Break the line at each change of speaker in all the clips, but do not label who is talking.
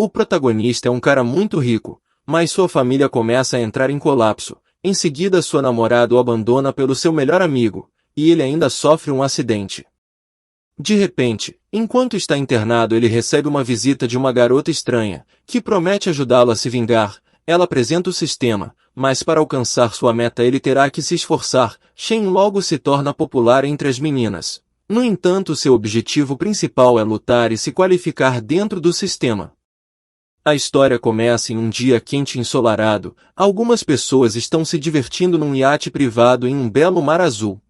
O protagonista é um cara muito rico, mas sua família começa a entrar em colapso. Em seguida, sua namorada o abandona pelo seu melhor amigo, e ele ainda sofre um acidente. De repente, enquanto está internado, ele recebe uma visita de uma garota estranha, que promete ajudá-lo a se vingar. Ela apresenta o sistema, mas para alcançar sua meta ele terá que se esforçar. Shen logo se torna popular entre as meninas. No entanto, seu objetivo principal é lutar e se qualificar dentro do sistema. A história começa em um dia quente e ensolarado. Algumas pessoas estão se divertindo num iate privado em um belo mar azul.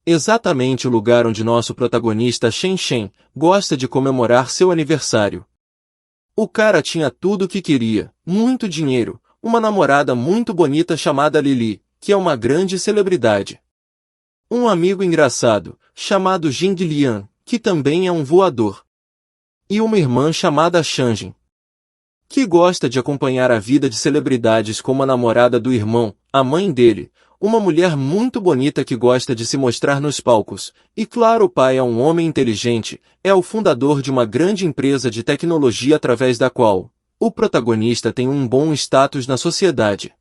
Exatamente o lugar onde nosso protagonista Shen gosta de comemorar seu aniversário. O cara tinha tudo o que queria, muito dinheiro, uma namorada muito bonita chamada Lily, que é uma grande celebridade. Um amigo engraçado, chamado Jing Lian, que também é um voador. E uma irmã chamada Shanjin, que gosta de acompanhar a vida de celebridades como a namorada do irmão, a mãe dele, uma mulher muito bonita que gosta de se mostrar nos palcos, e claro, o pai é um homem inteligente, é o fundador de uma grande empresa de tecnologia através da qual o protagonista tem um bom status na sociedade.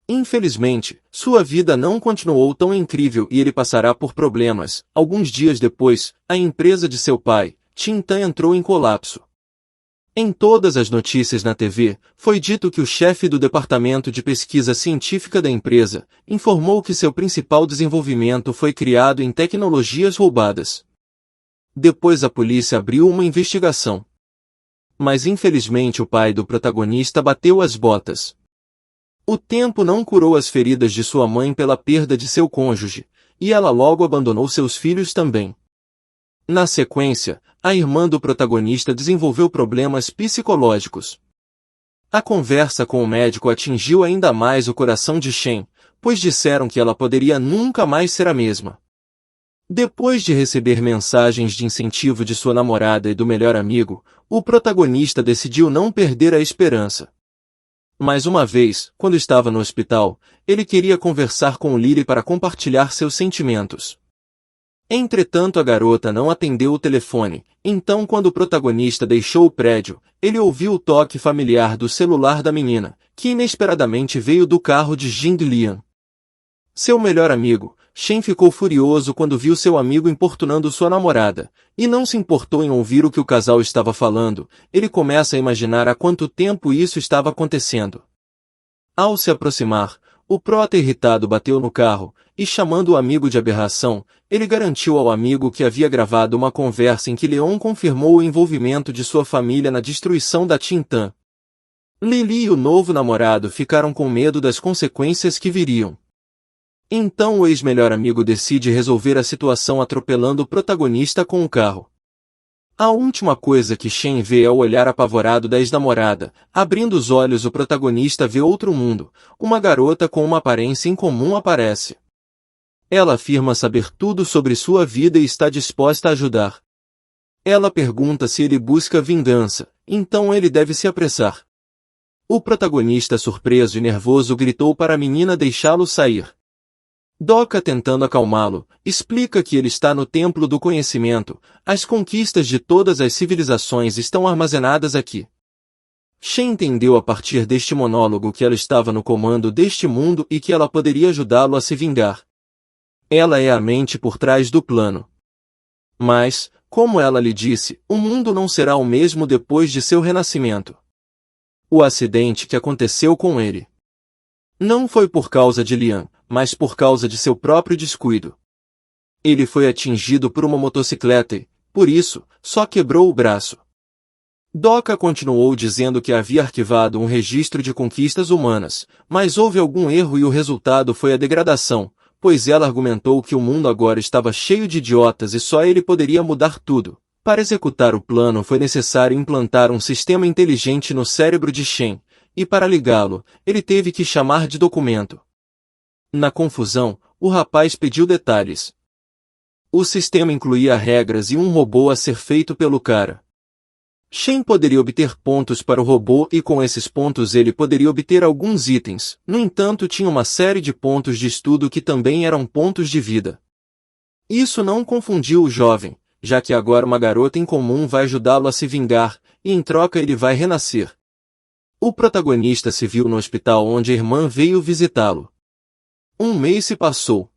Infelizmente, sua vida não continuou tão incrível e ele passará por problemas. Alguns dias depois, a empresa de seu pai, Tintan, entrou em colapso. Em todas as notícias na TV, foi dito que o chefe do departamento de pesquisa científica da empresa informou que seu principal desenvolvimento foi criado em tecnologias roubadas. Depois a polícia abriu uma investigação. Mas infelizmente o pai do protagonista bateu as botas. O tempo não curou as feridas de sua mãe pela perda de seu cônjuge, e ela logo abandonou seus filhos também. Na sequência, a irmã do protagonista desenvolveu problemas psicológicos. A conversa com o médico atingiu ainda mais o coração de Shen, pois disseram que ela poderia nunca mais ser a mesma. Depois de receber mensagens de incentivo de sua namorada e do melhor amigo, o protagonista decidiu não perder a esperança. Mais uma vez, quando estava no hospital, ele queria conversar com Lily para compartilhar seus sentimentos. Entretanto, a garota não atendeu o telefone, então quando o protagonista deixou o prédio, ele ouviu o toque familiar do celular da menina, que inesperadamente veio do carro de Jing Lian. Seu melhor amigo, Shen, ficou furioso quando viu seu amigo importunando sua namorada, e não se importou em ouvir o que o casal estava falando. Ele começa a imaginar há quanto tempo isso estava acontecendo. Ao se aproximar, o prota irritado bateu no carro, e chamando o amigo de aberração, ele garantiu ao amigo que havia gravado uma conversa em que Leon confirmou o envolvimento de sua família na destruição da Tintan. Lily e o novo namorado ficaram com medo das consequências que viriam. Então o ex-melhor amigo decide resolver a situação atropelando o protagonista com o carro. A última coisa que Shen vê é o olhar apavorado da ex-namorada. Abrindo os olhos, o protagonista vê outro mundo. Uma garota com uma aparência incomum aparece. Ela afirma saber tudo sobre sua vida e está disposta a ajudar. Ela pergunta se ele busca vingança, então ele deve se apressar. O protagonista, surpreso e nervoso, gritou para a menina deixá-lo sair. Doka, tentando acalmá-lo, explica que ele está no Templo do Conhecimento, as conquistas de todas as civilizações estão armazenadas aqui. Shen entendeu a partir deste monólogo que ela estava no comando deste mundo e que ela poderia ajudá-lo a se vingar. Ela é a mente por trás do plano. Mas, como ela lhe disse, o mundo não será o mesmo depois de seu renascimento. O acidente que aconteceu com ele não foi por causa de Lian, mas por causa de seu próprio descuido. Ele foi atingido por uma motocicleta e, por isso, só quebrou o braço. Doka continuou dizendo que havia arquivado um registro de conquistas humanas, mas houve algum erro e o resultado foi a degradação, pois ela argumentou que o mundo agora estava cheio de idiotas e só ele poderia mudar tudo. Para executar o plano foi necessário implantar um sistema inteligente no cérebro de Shen, e para ligá-lo, ele teve que chamar de documento. Na confusão, o rapaz pediu detalhes. O sistema incluía regras e um robô a ser feito pelo cara. Shen poderia obter pontos para o robô e com esses pontos ele poderia obter alguns itens. No entanto, tinha uma série de pontos de estudo que também eram pontos de vida. Isso não confundiu o jovem, já que agora uma garota incomum vai ajudá-lo a se vingar. e em troca ele vai renascer. O protagonista se viu no hospital onde a irmã veio visitá-lo. Um mês se passou.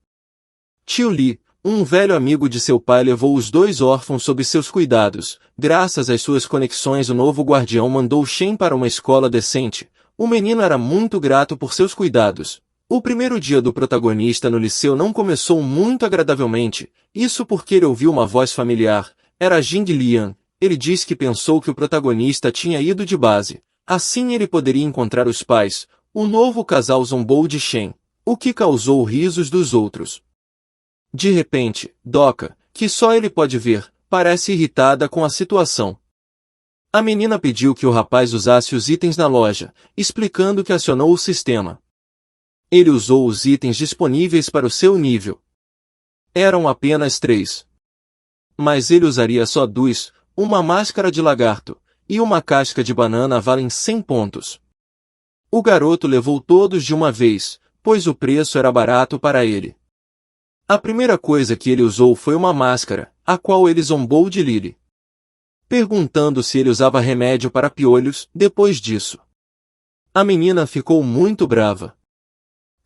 Tio Lee, um velho amigo de seu pai, levou os dois órfãos sob seus cuidados. Graças às suas conexões, o novo guardião mandou Shen para uma escola decente. O menino era muito grato por seus cuidados. O primeiro dia do protagonista no liceu não começou muito agradavelmente, isso porque ele ouviu uma voz familiar. Era Jing Lian. Ele disse que pensou que o protagonista tinha ido de base. Assim ele poderia encontrar os pais. O novo casal zombou de Shen, o que causou risos dos outros. De repente, Doka, que só ele pode ver, parece irritada com a situação. A menina pediu que o rapaz usasse os itens na loja, explicando que acionou o sistema. Ele usou os itens disponíveis para o seu nível. Eram apenas 3. Mas ele usaria só 2, uma máscara de lagarto e uma casca de banana valem 100 pontos. O garoto levou todos de uma vez, pois o preço era barato para ele. A primeira coisa que ele usou foi uma máscara, a qual ele zombou de Lily, perguntando se ele usava remédio para piolhos. Depois disso, a menina ficou muito brava.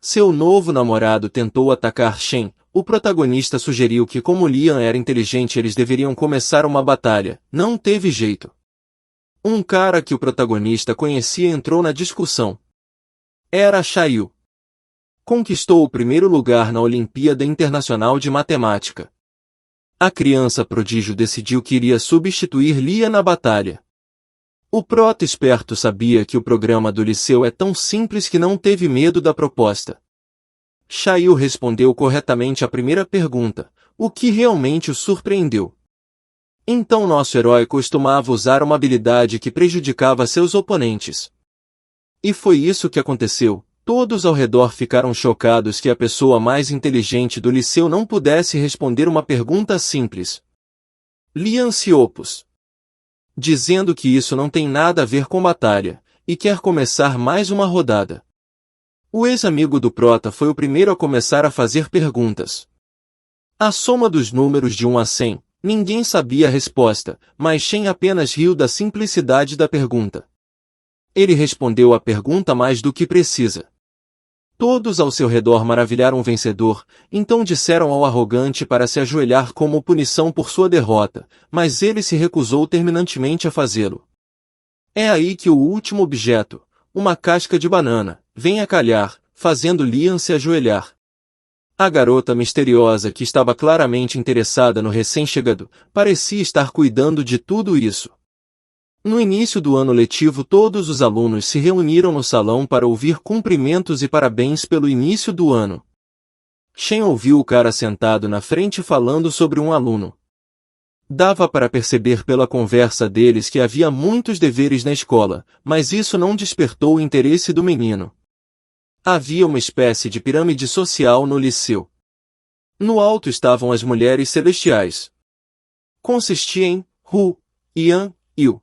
Seu novo namorado tentou atacar Shen. O protagonista sugeriu que, como Lian era inteligente, eles deveriam começar uma batalha. Não teve jeito. Um cara que o protagonista conhecia entrou na discussão. Era Xiaoyu. Conquistou o primeiro lugar na Olimpíada Internacional de Matemática. A criança prodígio decidiu que iria substituir Lian na batalha. O prota esperto sabia que o programa do liceu é tão simples que não teve medo da proposta. Xiaoyu respondeu corretamente a primeira pergunta, o que realmente o surpreendeu. Então nosso herói costumava usar uma habilidade que prejudicava seus oponentes. E foi isso que aconteceu. Todos ao redor ficaram chocados que a pessoa mais inteligente do liceu não pudesse responder uma pergunta simples. Lian se opôs, dizendo que isso não tem nada a ver com batalha, e quer começar mais uma rodada. O ex-amigo do prota foi o primeiro a começar a fazer perguntas. A soma dos números de 1 a 100, ninguém sabia a resposta, mas Shen apenas riu da simplicidade da pergunta. Ele respondeu a pergunta mais do que precisa. Todos ao seu redor maravilharam o vencedor, então disseram ao arrogante para se ajoelhar como punição por sua derrota, mas ele se recusou terminantemente a fazê-lo. É aí que o último objeto, uma casca de banana, vem a calhar, fazendo Lian se ajoelhar. A garota misteriosa, que estava claramente interessada no recém-chegado, parecia estar cuidando de tudo isso. No início do ano letivo, todos os alunos se reuniram no salão para ouvir cumprimentos e parabéns pelo início do ano. Shen ouviu o cara sentado na frente falando sobre um aluno. Dava para perceber pela conversa deles que havia muitos deveres na escola, mas isso não despertou o interesse do menino. Havia uma espécie de pirâmide social no liceu. No alto estavam as mulheres celestiais. Consistia em Hu, Yan, Yu.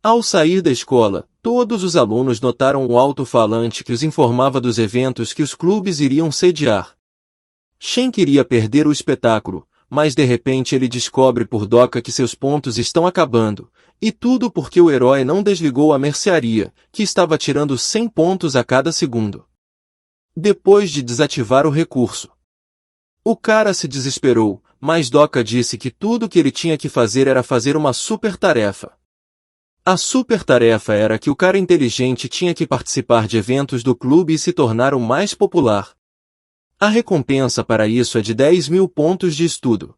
Ao sair da escola, todos os alunos notaram o alto-falante que os informava dos eventos que os clubes iriam sediar. Shen queria perder o espetáculo, mas de repente ele descobre por Doka que seus pontos estão acabando, e tudo porque o herói não desligou a mercearia, que estava tirando 100 pontos a cada segundo. Depois de desativar o recurso, o cara se desesperou, mas Doka disse que tudo que ele tinha que fazer era fazer uma super tarefa. A super tarefa era que o cara inteligente tinha que participar de eventos do clube e se tornar o mais popular. A recompensa para isso é de 10.000 pontos de estudo.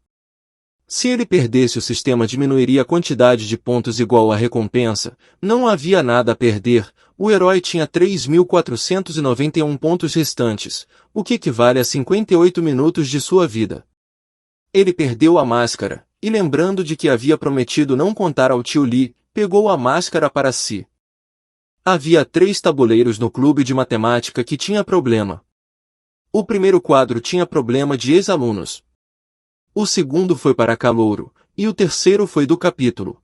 Se ele perdesse, o sistema diminuiria a quantidade de pontos igual à recompensa. Não havia nada a perder, o herói tinha 3.491 pontos restantes, o que equivale a 58 minutos de sua vida. Ele perdeu a máscara, e lembrando de que havia prometido não contar ao tio Lee, pegou a máscara para si. Havia 3 tabuleiros no clube de matemática que tinha problema. O primeiro quadro tinha problema de ex-alunos. O segundo foi para calouro, e o terceiro foi do capítulo.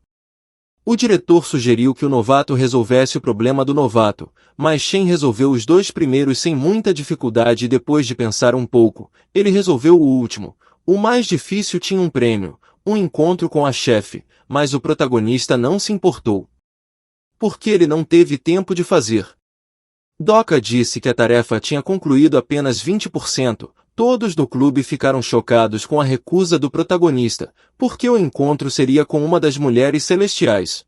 O diretor sugeriu que o novato resolvesse o problema do novato, mas Shen resolveu os 2 primeiros sem muita dificuldade e depois de pensar um pouco, ele resolveu o último. O mais difícil tinha um prêmio, um encontro com a chefe, mas o protagonista não se importou. Porque ele não teve tempo de fazer. Doka disse que a tarefa tinha concluído apenas 20%. Todos no clube ficaram chocados com a recusa do protagonista, porque o encontro seria com uma das mulheres celestiais.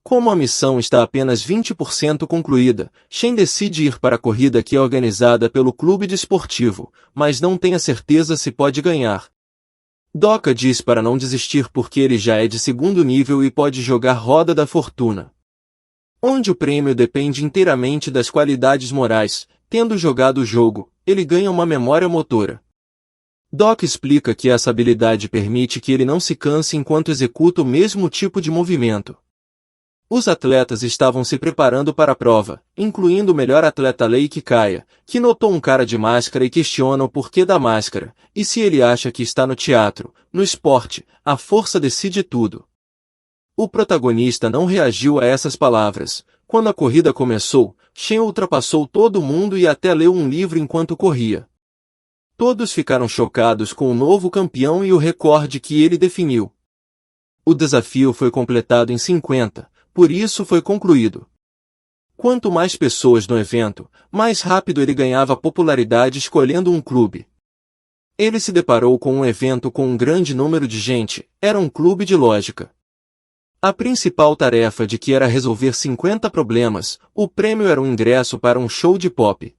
Como a missão está apenas 20% concluída, Shen decide ir para a corrida que é organizada pelo clube desportivo, mas não tem a certeza se pode ganhar. Doka diz para não desistir porque ele já é de segundo nível e pode jogar Roda da Fortuna, onde o prêmio depende inteiramente das qualidades morais. Tendo jogado o jogo, ele ganha uma memória motora. Doka explica que essa habilidade permite que ele não se canse enquanto executa o mesmo tipo de movimento. Os atletas estavam se preparando para a prova, incluindo o melhor atleta Lei Kaya, que notou um cara de máscara e questiona o porquê da máscara, e se ele acha que está no teatro. No esporte, a força decide tudo. O protagonista não reagiu a essas palavras. Quando a corrida começou, Shen ultrapassou todo mundo e até leu um livro enquanto corria. Todos ficaram chocados com o novo campeão e o recorde que ele definiu. O desafio foi completado em 50, por isso foi concluído. Quanto mais pessoas no evento, mais rápido ele ganhava popularidade escolhendo um clube. Ele se deparou com um evento com um grande número de gente, era um clube de lógica. A principal tarefa de que era resolver 50 problemas, o prêmio era um ingresso para um show de pop.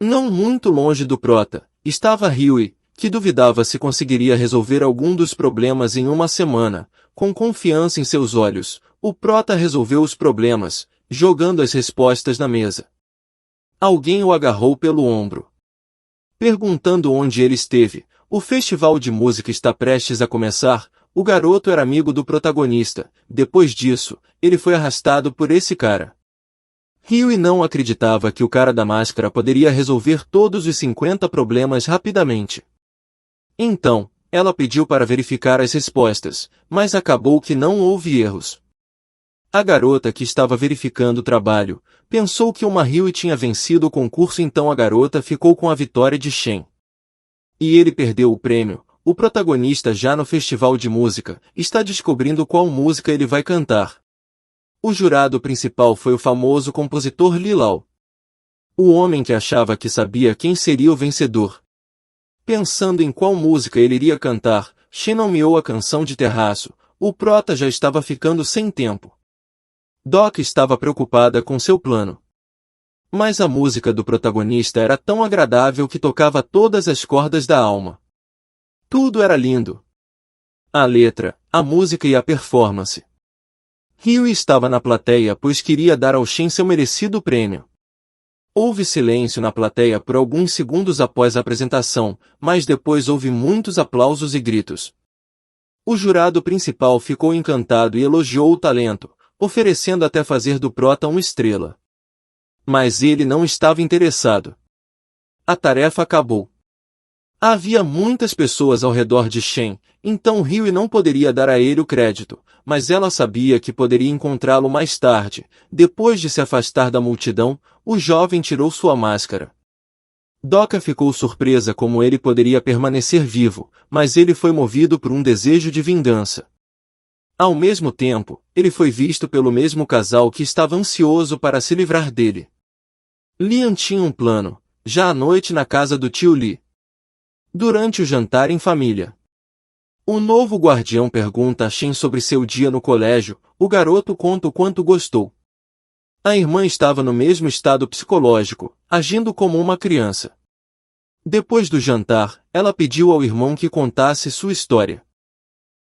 Não muito longe do prota, estava Ryui, que duvidava se conseguiria resolver algum dos problemas em uma semana. Com confiança em seus olhos, o prota resolveu os problemas, jogando as respostas na mesa. Alguém o agarrou pelo ombro, perguntando onde ele esteve. O festival de música está prestes a começar. O garoto era amigo do protagonista. Depois disso, ele foi arrastado por esse cara. Ryui não acreditava que o cara da máscara poderia resolver todos os 50 problemas rapidamente. Então, ela pediu para verificar as respostas, mas acabou que não houve erros. A garota que estava verificando o trabalho, pensou que uma Ryui tinha vencido o concurso, então a garota ficou com a vitória de Shen. E ele perdeu o prêmio. O protagonista, já no festival de música, está descobrindo qual música ele vai cantar. O jurado principal foi o famoso compositor Lilau, o homem que achava que sabia quem seria o vencedor. Pensando em qual música ele iria cantar, Shen nomeou a canção de Terraço. O prota já estava ficando sem tempo. Doka estava preocupada com seu plano. Mas a música do protagonista era tão agradável que tocava todas as cordas da alma. Tudo era lindo. A letra, a música e a performance. Ryui estava na plateia pois queria dar ao Shen seu merecido prêmio. Houve silêncio na plateia por alguns segundos após a apresentação, mas depois houve muitos aplausos e gritos. O jurado principal ficou encantado e elogiou o talento, oferecendo até fazer do prota uma estrela. Mas ele não estava interessado. A tarefa acabou. Havia muitas pessoas ao redor de Shen, então Ryui não poderia dar a ele o crédito, mas ela sabia que poderia encontrá-lo mais tarde. Depois de se afastar da multidão, o jovem tirou sua máscara. Doka ficou surpresa como ele poderia permanecer vivo, mas ele foi movido por um desejo de vingança. Ao mesmo tempo, ele foi visto pelo mesmo casal que estava ansioso para se livrar dele. Lian tinha um plano, já à noite na casa do tio Li. Durante o jantar em família, o novo guardião pergunta a Shen sobre seu dia no colégio. O garoto conta o quanto gostou. A irmã estava no mesmo estado psicológico, agindo como uma criança. Depois do jantar, ela pediu ao irmão que contasse sua história.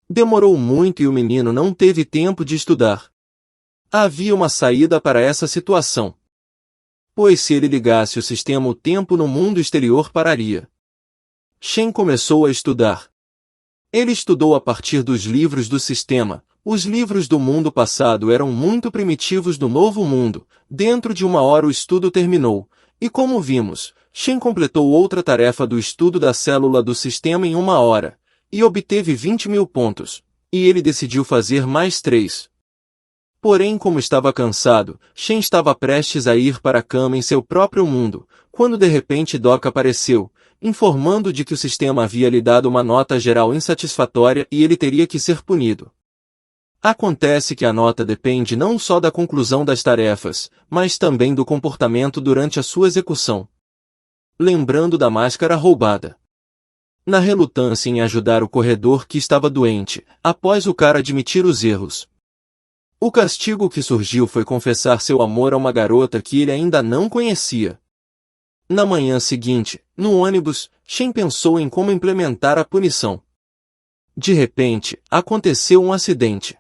Demorou muito e o menino não teve tempo de estudar. Havia uma saída para essa situação, pois se ele ligasse o sistema, o tempo no mundo exterior pararia. Shen começou a estudar. Ele estudou a partir dos livros do sistema. Os livros do mundo passado eram muito primitivos do novo mundo. Dentro de 1 hora o estudo terminou. E como vimos, Shen completou outra tarefa do estudo da célula do sistema em 1 hora. E obteve 20.000 pontos. E ele decidiu fazer mais 3. Porém, como estava cansado, Shen estava prestes a ir para a cama em seu próprio mundo, quando de repente Doka apareceu, informando de que o sistema havia lhe dado uma nota geral insatisfatória e ele teria que ser punido. Acontece que a nota depende não só da conclusão das tarefas, mas também do comportamento durante a sua execução. Lembrando da máscara roubada. Na relutância em ajudar o corredor que estava doente, após o cara admitir os erros. O castigo que surgiu foi confessar seu amor a uma garota que ele ainda não conhecia. Na manhã seguinte, no ônibus, Shen pensou em como implementar a punição. De repente, aconteceu um acidente.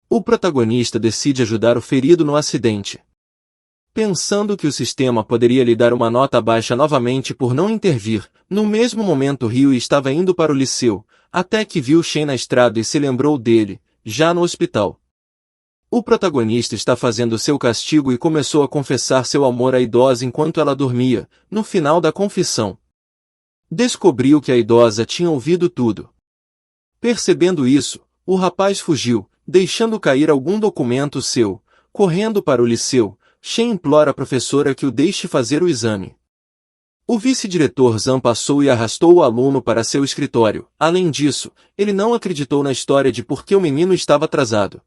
O protagonista decide ajudar o ferido no acidente. Pensando que o sistema poderia lhe dar uma nota baixa novamente por não intervir, no mesmo momento Ryu estava indo para o liceu, até que viu Shen na estrada e se lembrou dele, já no hospital. O protagonista está fazendo seu castigo e começou a confessar seu amor à idosa enquanto ela dormia. No final da confissão, descobriu que a idosa tinha ouvido tudo. Percebendo isso, o rapaz fugiu, deixando cair algum documento seu. Correndo para o liceu, Shen implora à professora que o deixe fazer o exame. O vice-diretor Zhang passou e arrastou o aluno para seu escritório. Além disso, ele não acreditou na história de por que o menino estava atrasado.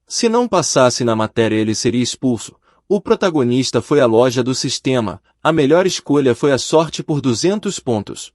Se não passasse na matéria ele seria expulso. O protagonista foi à loja do sistema. A melhor escolha foi a sorte por 200 pontos.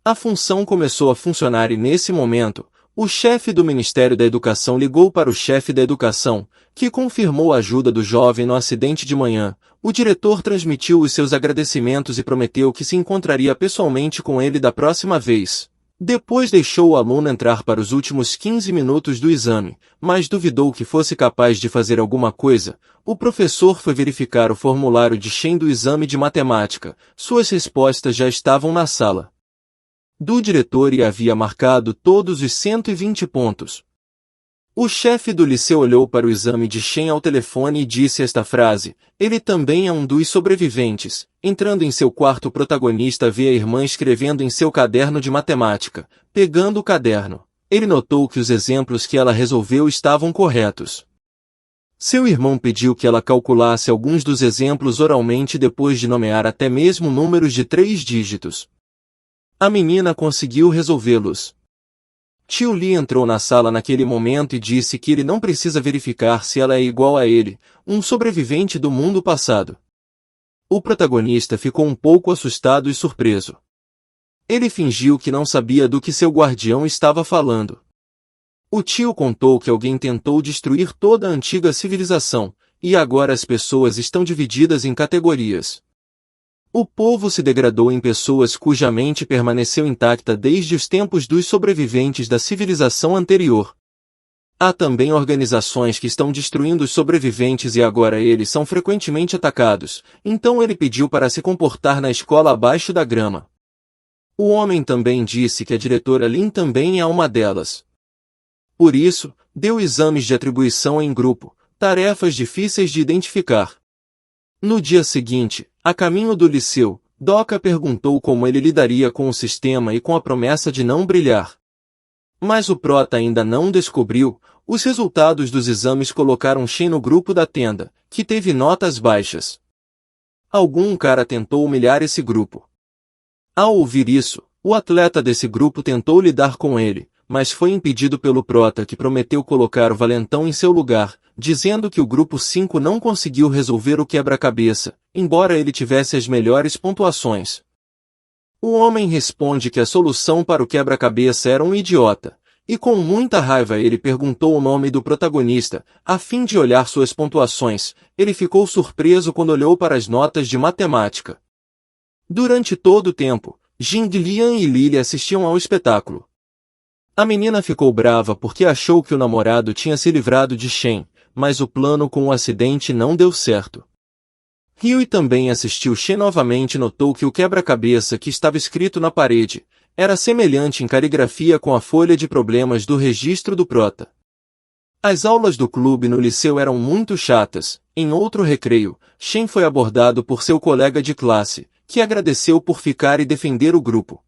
A função começou a funcionar e nesse momento, o chefe do Ministério da Educação ligou para o chefe da Educação, que confirmou a ajuda do jovem no acidente de manhã. O diretor transmitiu os seus agradecimentos e prometeu que se encontraria pessoalmente com ele da próxima vez. Depois deixou o aluno entrar para os últimos 15 minutos do exame, mas duvidou que fosse capaz de fazer alguma coisa. O professor foi verificar o formulário de Shen do exame de matemática. Suas respostas já estavam na sala do diretor e havia marcado todos os 120 pontos. O chefe do liceu olhou para o exame de Shen ao telefone e disse esta frase: ele também é um dos sobreviventes. Entrando em seu quarto, o protagonista vê a irmã escrevendo em seu caderno de matemática. Pegando o caderno, ele notou que os exemplos que ela resolveu estavam corretos. Seu irmão pediu que ela calculasse alguns dos exemplos oralmente depois de nomear até mesmo números de 3 dígitos. A menina conseguiu resolvê-los. Tio Li entrou na sala naquele momento e disse que ele não precisa verificar se ela é igual a ele, um sobrevivente do mundo passado. O protagonista ficou um pouco assustado e surpreso. Ele fingiu que não sabia do que seu guardião estava falando. O tio contou que alguém tentou destruir toda a antiga civilização, e agora as pessoas estão divididas em categorias. O povo se degradou em pessoas cuja mente permaneceu intacta desde os tempos dos sobreviventes da civilização anterior. Há também organizações que estão destruindo os sobreviventes e agora eles são frequentemente atacados, então ele pediu para se comportar na escola abaixo da grama. O homem também disse que a diretora Lin também é uma delas. Por isso, deu exames de atribuição em grupo, tarefas difíceis de identificar. No dia seguinte, a caminho do liceu, Doka perguntou como ele lidaria com o sistema e com a promessa de não brilhar. Mas o prota ainda não descobriu. Os resultados dos exames colocaram Shen no grupo da tenda, que teve notas baixas. Algum cara tentou humilhar esse grupo. Ao ouvir isso, o atleta desse grupo tentou lidar com ele, mas foi impedido pelo prota que prometeu colocar o valentão em seu lugar, dizendo que o grupo 5 não conseguiu resolver o quebra-cabeça, embora ele tivesse as melhores pontuações. O homem responde que a solução para o quebra-cabeça era um idiota, e com muita raiva ele perguntou o nome do protagonista, a fim de olhar suas pontuações. Ele ficou surpreso quando olhou para as notas de matemática. Durante todo o tempo, Jing Lian e Lily assistiam ao espetáculo. A menina ficou brava porque achou que o namorado tinha se livrado de Shen, mas o plano com o acidente não deu certo. Ryui também assistiu Shen novamente e notou que o quebra-cabeça que estava escrito na parede era semelhante em caligrafia com a folha de problemas do registro do prota. As aulas do clube no liceu eram muito chatas. Em outro recreio, Shen foi abordado por seu colega de classe, que agradeceu por ficar e defender o grupo.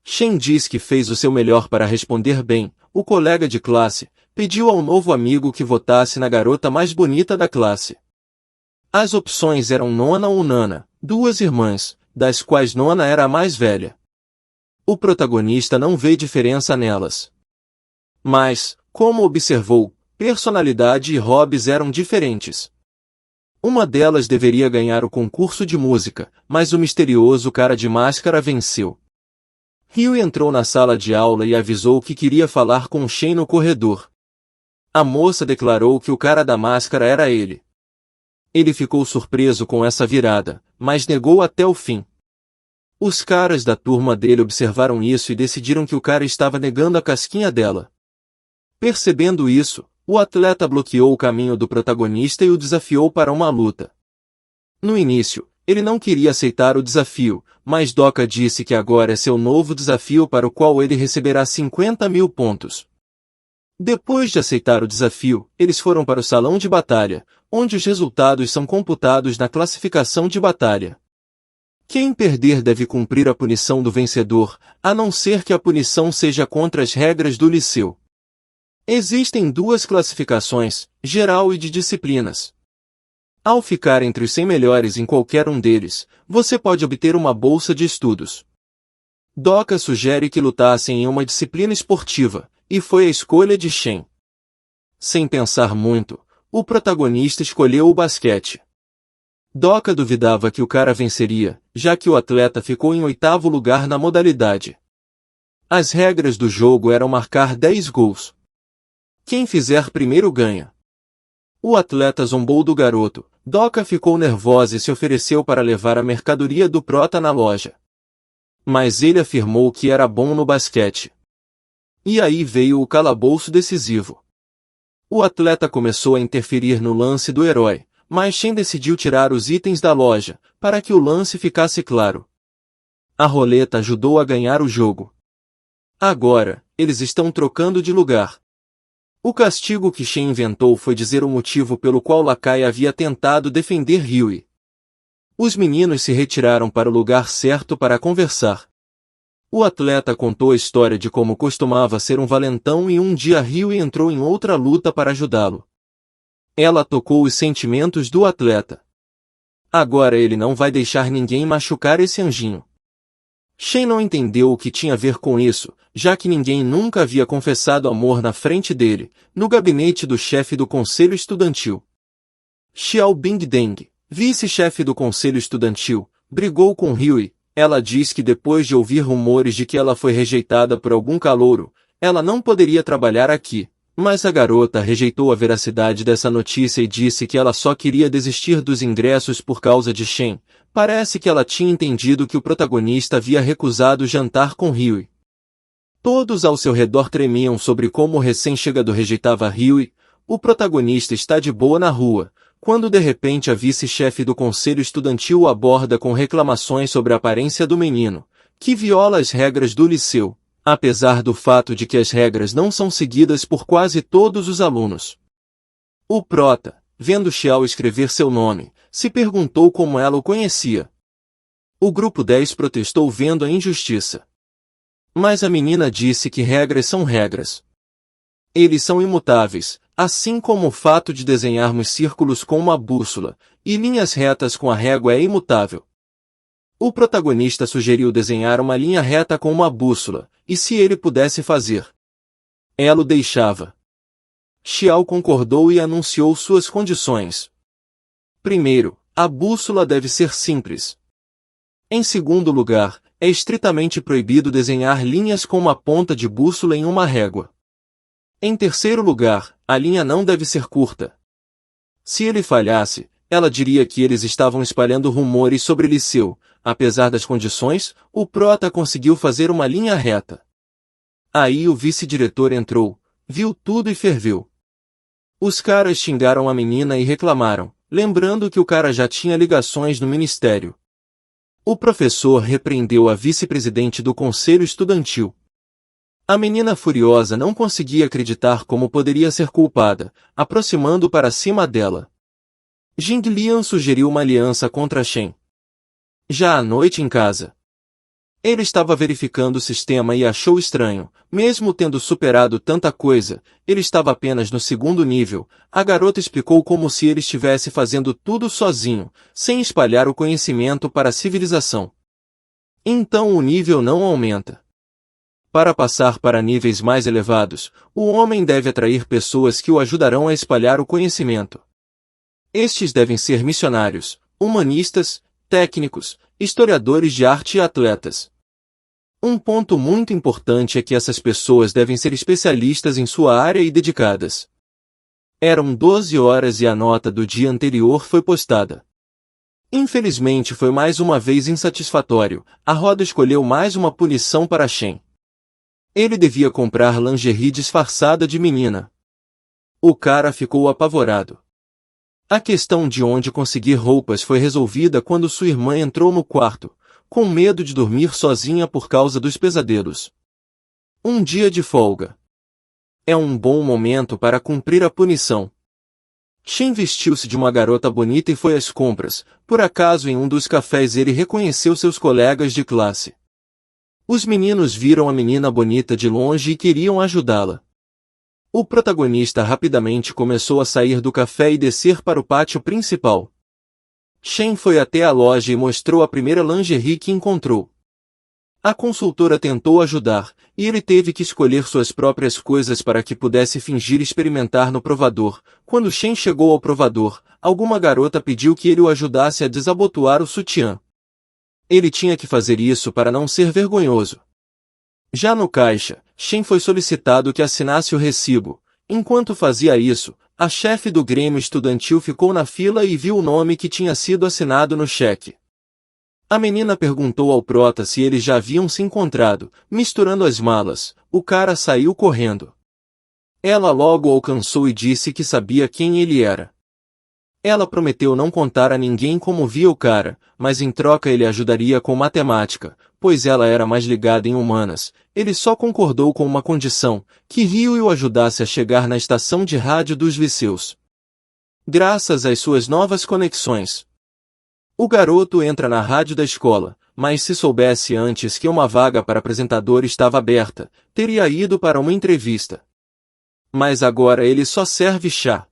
Shen diz que fez o seu melhor para responder bem. O colega de classe pediu ao novo amigo que votasse na garota mais bonita da classe. As opções eram Nona ou Nana, 2 irmãs, das quais Nona era a mais velha. O protagonista não vê diferença nelas. Mas, Como observou, personalidade e hobbies eram diferentes. Uma delas deveria ganhar o concurso de música, mas o misterioso cara de máscara venceu. Huey entrou na sala de aula e avisou que queria falar com Shen no corredor. A moça declarou que o cara da máscara era ele. Ele ficou surpreso com essa virada, mas negou até o fim. Os caras da turma dele observaram isso e decidiram que o cara estava negando a casquinha dela. Percebendo isso, o atleta bloqueou o caminho do protagonista e o desafiou para uma luta. No início, ele não queria aceitar o desafio, mas Doka disse que agora é seu novo desafio para o qual ele receberá 50.000 pontos. Depois de aceitar o desafio, eles foram para o salão de batalha, onde os resultados são computados na classificação de batalha. Quem perder deve cumprir a punição do vencedor, a não ser que a punição seja contra as regras do liceu. Existem duas classificações, geral e de disciplinas. Ao ficar entre os 100 melhores em qualquer um deles, você pode obter uma bolsa de estudos. Doka sugere que lutassem em uma disciplina esportiva, e foi a escolha de Shen. Sem pensar muito, o protagonista escolheu o basquete. Doka duvidava que o cara venceria, já que o atleta ficou em 8º lugar na modalidade. As regras do jogo eram marcar 10 gols. Quem fizer primeiro ganha. O atleta zombou do garoto. Doka ficou nervosa e se ofereceu para levar a mercadoria do prota na loja. Mas ele afirmou que era bom no basquete. E aí veio o calabouço decisivo. O atleta começou a interferir no lance do herói, mas Shen decidiu tirar os itens da loja, para que o lance ficasse claro. A roleta ajudou a ganhar o jogo. Agora, eles estão trocando de lugar. O castigo que Shen inventou foi dizer o motivo pelo qual Lakai havia tentado defender Huey. Os meninos se retiraram para o lugar certo para conversar. O atleta contou a história de como costumava ser um valentão e um dia Huey entrou em outra luta para ajudá-lo. Ela tocou os sentimentos do atleta. Agora ele não vai deixar ninguém machucar esse anjinho. Shen não entendeu o que tinha a ver com isso, já que ninguém nunca havia confessado amor na frente dele, no gabinete do chefe do conselho estudantil. Xiao Bingdeng, vice-chefe do conselho estudantil, brigou com Huey. Ela diz que depois de ouvir rumores de que ela foi rejeitada por algum calouro, ela não poderia trabalhar aqui. Mas a garota rejeitou a veracidade dessa notícia e disse que ela só queria desistir dos ingressos por causa de Shen. Parece que ela tinha entendido que o protagonista havia recusado jantar com Huey. Todos ao seu redor tremiam sobre como o recém-chegado rejeitava Huey. O protagonista está de boa na rua, quando de repente a vice-chefe do conselho estudantil o aborda com reclamações sobre a aparência do menino, que viola as regras do liceu, apesar do fato de que as regras não são seguidas por quase todos os alunos. O prota, vendo Xiao escrever seu nome, se perguntou como ela o conhecia. O grupo 10 protestou vendo a injustiça. Mas a menina disse que regras são regras. Eles são imutáveis, assim como o fato de desenharmos círculos com uma bússola, e linhas retas com a régua é imutável. O protagonista sugeriu desenhar uma linha reta com uma bússola, e se ele pudesse fazer, ela o deixava. Xiao concordou e anunciou suas condições. Primeiro, a bússola deve ser simples. Em segundo lugar, é estritamente proibido desenhar linhas com uma ponta de bússola em uma régua. Em terceiro lugar, a linha não deve ser curta. Se ele falhasse, ela diria que eles estavam espalhando rumores sobre Liceu. Apesar das condições, o prota conseguiu fazer uma linha reta. Aí o vice-diretor entrou, viu tudo e ferveu. Os caras xingaram a menina e reclamaram, lembrando que o cara já tinha ligações no ministério. O professor repreendeu a vice-presidente do conselho estudantil. A menina furiosa não conseguia acreditar como poderia ser culpada, aproximando para cima dela. Jing Lian sugeriu uma aliança contra Shen. Já à noite em casa, ele estava verificando o sistema e achou estranho, mesmo tendo superado tanta coisa, ele estava apenas no segundo nível. A garota explicou como se ele estivesse fazendo tudo sozinho, sem espalhar o conhecimento para a civilização. Então o nível não aumenta. Para passar para níveis mais elevados, o homem deve atrair pessoas que o ajudarão a espalhar o conhecimento. Estes devem ser missionários, humanistas, técnicos, historiadores de arte e atletas. Um ponto muito importante é que essas pessoas devem ser especialistas em sua área e dedicadas. Eram 12 horas e a nota do dia anterior foi postada. Infelizmente foi mais uma vez insatisfatório, a roda escolheu mais uma punição para Shen. Ele devia comprar lingerie disfarçada de menina. O cara ficou apavorado. A questão de onde conseguir roupas foi resolvida quando sua irmã entrou no quarto, com medo de dormir sozinha por causa dos pesadelos. Um dia de folga. É um bom momento para cumprir a punição. Shen vestiu-se de uma garota bonita e foi às compras. Por acaso em um dos cafés ele reconheceu seus colegas de classe. Os meninos viram a menina bonita de longe e queriam ajudá-la. O protagonista rapidamente começou a sair do café e descer para o pátio principal. Shen foi até a loja e mostrou a primeira lingerie que encontrou. A consultora tentou ajudar, e ele teve que escolher suas próprias coisas para que pudesse fingir experimentar no provador. Quando Shen chegou ao provador, alguma garota pediu que ele o ajudasse a desabotoar o sutiã. Ele tinha que fazer isso para não ser vergonhoso. Já no caixa, Shen foi solicitado que assinasse o recibo. Enquanto fazia isso, a chefe do grêmio estudantil ficou na fila e viu o nome que tinha sido assinado no cheque. A menina perguntou ao prota se eles já haviam se encontrado, misturando as malas. O cara saiu correndo. Ela logo o alcançou e disse que sabia quem ele era. Ela prometeu não contar a ninguém como via o cara, mas em troca ele ajudaria com matemática, pois ela era mais ligada em humanas. Ele só concordou com uma condição, que Ryo o ajudasse a chegar na estação de rádio dos Liceus. Graças às suas novas conexões, o garoto entra na rádio da escola, mas se soubesse antes que uma vaga para apresentador estava aberta, teria ido para uma entrevista. Mas agora ele só serve chá.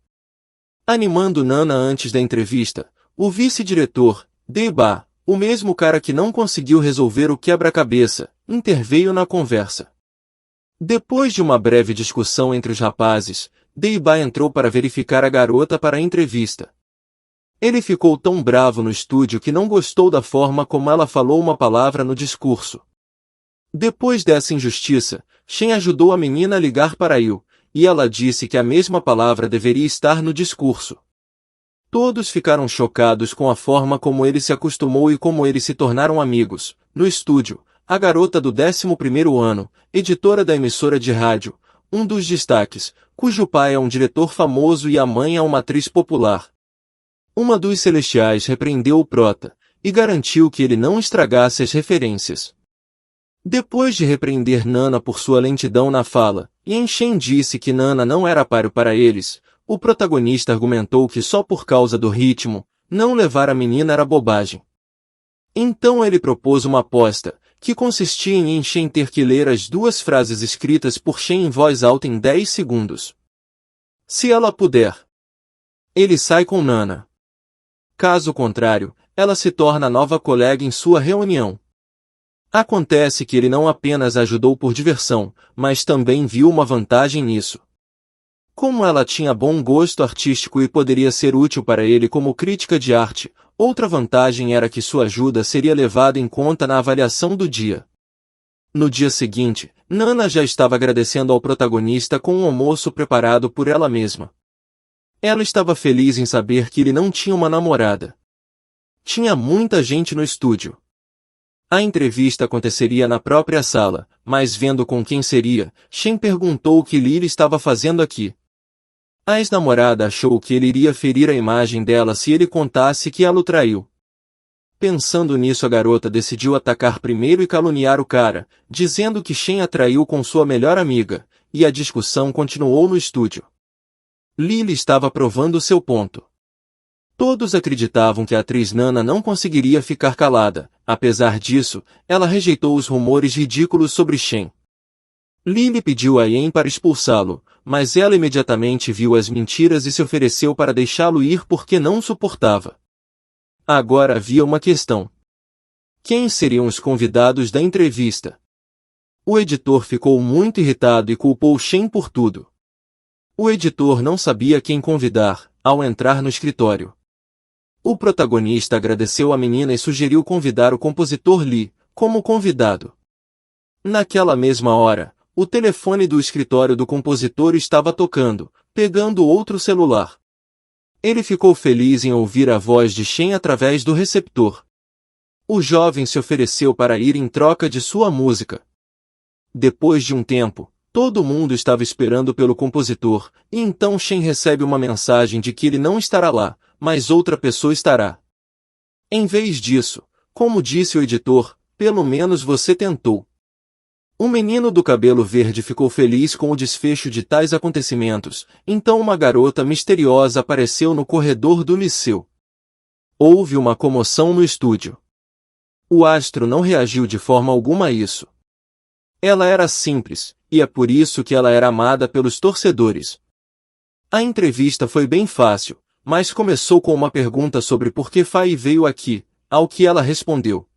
Animando Nana antes da entrevista, o vice-diretor, Deba, o mesmo cara que não conseguiu resolver o quebra-cabeça, interveio na conversa. Depois de uma breve discussão entre os rapazes, Deba entrou para verificar a garota para a entrevista. Ele ficou tão bravo no estúdio que não gostou da forma como ela falou uma palavra no discurso. Depois dessa injustiça, Shen ajudou a menina a ligar para Yu, e ela disse que a mesma palavra deveria estar no discurso. Todos ficaram chocados com a forma como ele se acostumou e como eles se tornaram amigos. No estúdio, a garota do 11º ano, editora da emissora de rádio, um dos destaques, cujo pai é um diretor famoso e a mãe é uma atriz popular. Uma dos celestiais repreendeu o prota, e garantiu que ele não estragasse as referências. Depois de repreender Nana por sua lentidão na fala, e Shen disse que Nana não era páreo para eles, o protagonista argumentou que só por causa do ritmo, não levar a menina era bobagem. Então ele propôs uma aposta, que consistia em Shen ter que ler as duas frases escritas por Shen em voz alta em 10 segundos. Se ela puder, ele sai com Nana. Caso contrário, ela se torna nova colega em sua reunião. Acontece que ele não apenas ajudou por diversão, mas também viu uma vantagem nisso. Como ela tinha bom gosto artístico e poderia ser útil para ele como crítica de arte, outra vantagem era que sua ajuda seria levada em conta na avaliação do dia. No dia seguinte, Nana já estava agradecendo ao protagonista com um almoço preparado por ela mesma. Ela estava feliz em saber que ele não tinha uma namorada. Tinha muita gente no estúdio. A entrevista aconteceria na própria sala, mas vendo com quem seria, Shen perguntou o que Lily estava fazendo aqui. A ex-namorada achou que ele iria ferir a imagem dela se ele contasse que ela o traiu. Pensando nisso, a garota decidiu atacar primeiro e caluniar o cara, dizendo que Shen a traiu com sua melhor amiga, e a discussão continuou no estúdio. Lily estava provando seu ponto. Todos acreditavam que a atriz Nana não conseguiria ficar calada. Apesar disso, ela rejeitou os rumores ridículos sobre Shen. Lily pediu a Yen para expulsá-lo, mas ela imediatamente viu as mentiras e se ofereceu para deixá-lo ir porque não suportava. Agora havia uma questão. Quem seriam os convidados da entrevista? O editor ficou muito irritado e culpou Shen por tudo. O editor não sabia quem convidar, ao entrar no escritório. O protagonista agradeceu a menina e sugeriu convidar o compositor Li, como convidado. Naquela mesma hora, o telefone do escritório do compositor estava tocando, pegando outro celular. Ele ficou feliz em ouvir a voz de Shen através do receptor. O jovem se ofereceu para ir em troca de sua música. Depois de um tempo, todo mundo estava esperando pelo compositor, e então Shen recebe uma mensagem de que ele não estará lá, mas outra pessoa estará. Em vez disso, como disse o editor, pelo menos você tentou. O menino do cabelo verde ficou feliz com o desfecho de tais acontecimentos, então uma garota misteriosa apareceu no corredor do liceu. Houve uma comoção no estúdio. O astro não reagiu de forma alguma a isso. Ela era simples, e é por isso que ela era amada pelos torcedores. A entrevista foi bem fácil, mas começou com uma pergunta sobre por que Fai veio aqui, ao que ela respondeu.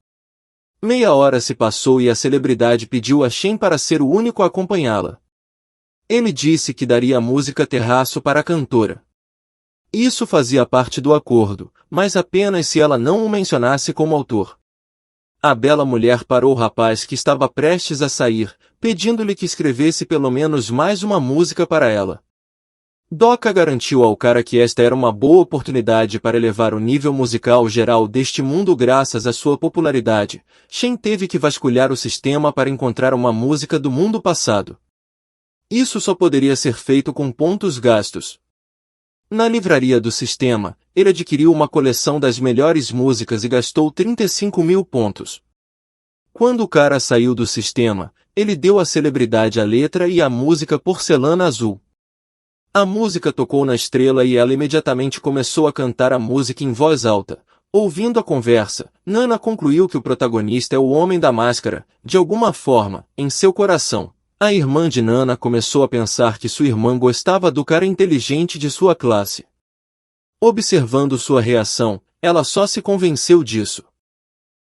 Meia hora se passou e a celebridade pediu a Shen para ser o único a acompanhá-la. Ele disse que daria a música Terraço para a cantora. Isso fazia parte do acordo, mas apenas se ela não o mencionasse como autor. A bela mulher parou o rapaz que estava prestes a sair, pedindo-lhe que escrevesse pelo menos mais uma música para ela. Doka garantiu ao cara que esta era uma boa oportunidade para elevar o nível musical geral deste mundo graças à sua popularidade. Shen teve que vasculhar o sistema para encontrar uma música do mundo passado. Isso só poderia ser feito com pontos gastos. Na livraria do sistema, ele adquiriu uma coleção das melhores músicas e gastou 35.000 pontos. Quando o cara saiu do sistema, ele deu à celebridade a letra e a música Porcelana Azul. A música tocou na estrela e ela imediatamente começou a cantar a música em voz alta. Ouvindo a conversa, Nana concluiu que o protagonista é o Homem da Máscara. De alguma forma, em seu coração, a irmã de Nana começou a pensar que sua irmã gostava do cara inteligente de sua classe. Observando sua reação, ela só se convenceu disso.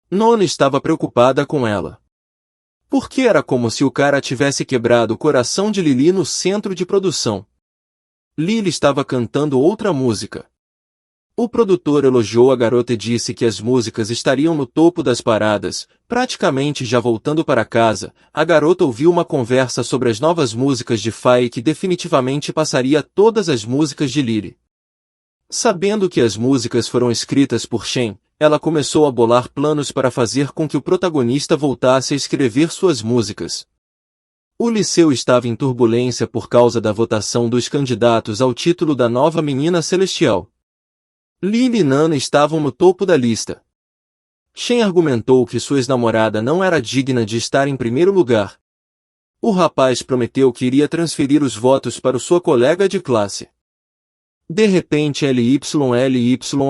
Nona estava preocupada com ela. Porque era como se o cara tivesse quebrado o coração de Lili no centro de produção. Lily estava cantando outra música. O produtor elogiou a garota e disse que as músicas estariam no topo das paradas. Praticamente já voltando para casa, a garota ouviu uma conversa sobre as novas músicas de Fai que definitivamente passaria todas as músicas de Lily. Sabendo que as músicas foram escritas por Shen, ela começou a bolar planos para fazer com que o protagonista voltasse a escrever suas músicas. O liceu estava em turbulência por causa da votação dos candidatos ao título da nova menina celestial. Lily e Nana estavam no topo da lista. Shen argumentou que sua ex-namorada não era digna de estar em primeiro lugar. O rapaz prometeu que iria transferir os votos para sua colega de classe. De repente LY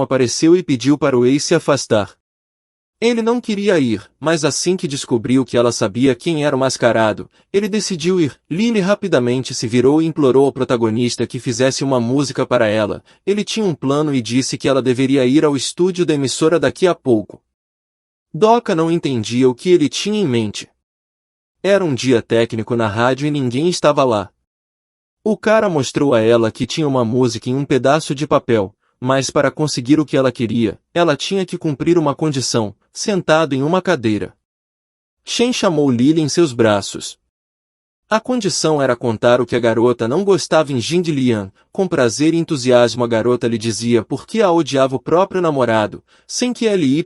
apareceu e pediu para o ex se afastar. Ele não queria ir, mas assim que descobriu que ela sabia quem era o mascarado, ele decidiu ir. Lily rapidamente se virou e implorou ao protagonista que fizesse uma música para ela. Ele tinha um plano e disse que ela deveria ir ao estúdio da emissora daqui a pouco. Doka não entendia o que ele tinha em mente. Era um dia técnico na rádio e ninguém estava lá. O cara mostrou a ela que tinha uma música em um pedaço de papel, mas para conseguir o que ela queria, ela tinha que cumprir uma condição, sentado em uma cadeira. Shen chamou Lily em seus braços. A condição era contar o que a garota não gostava em Jin de Lian. Com prazer e entusiasmo a garota lhe dizia por que a odiava o próprio namorado. Sem que LY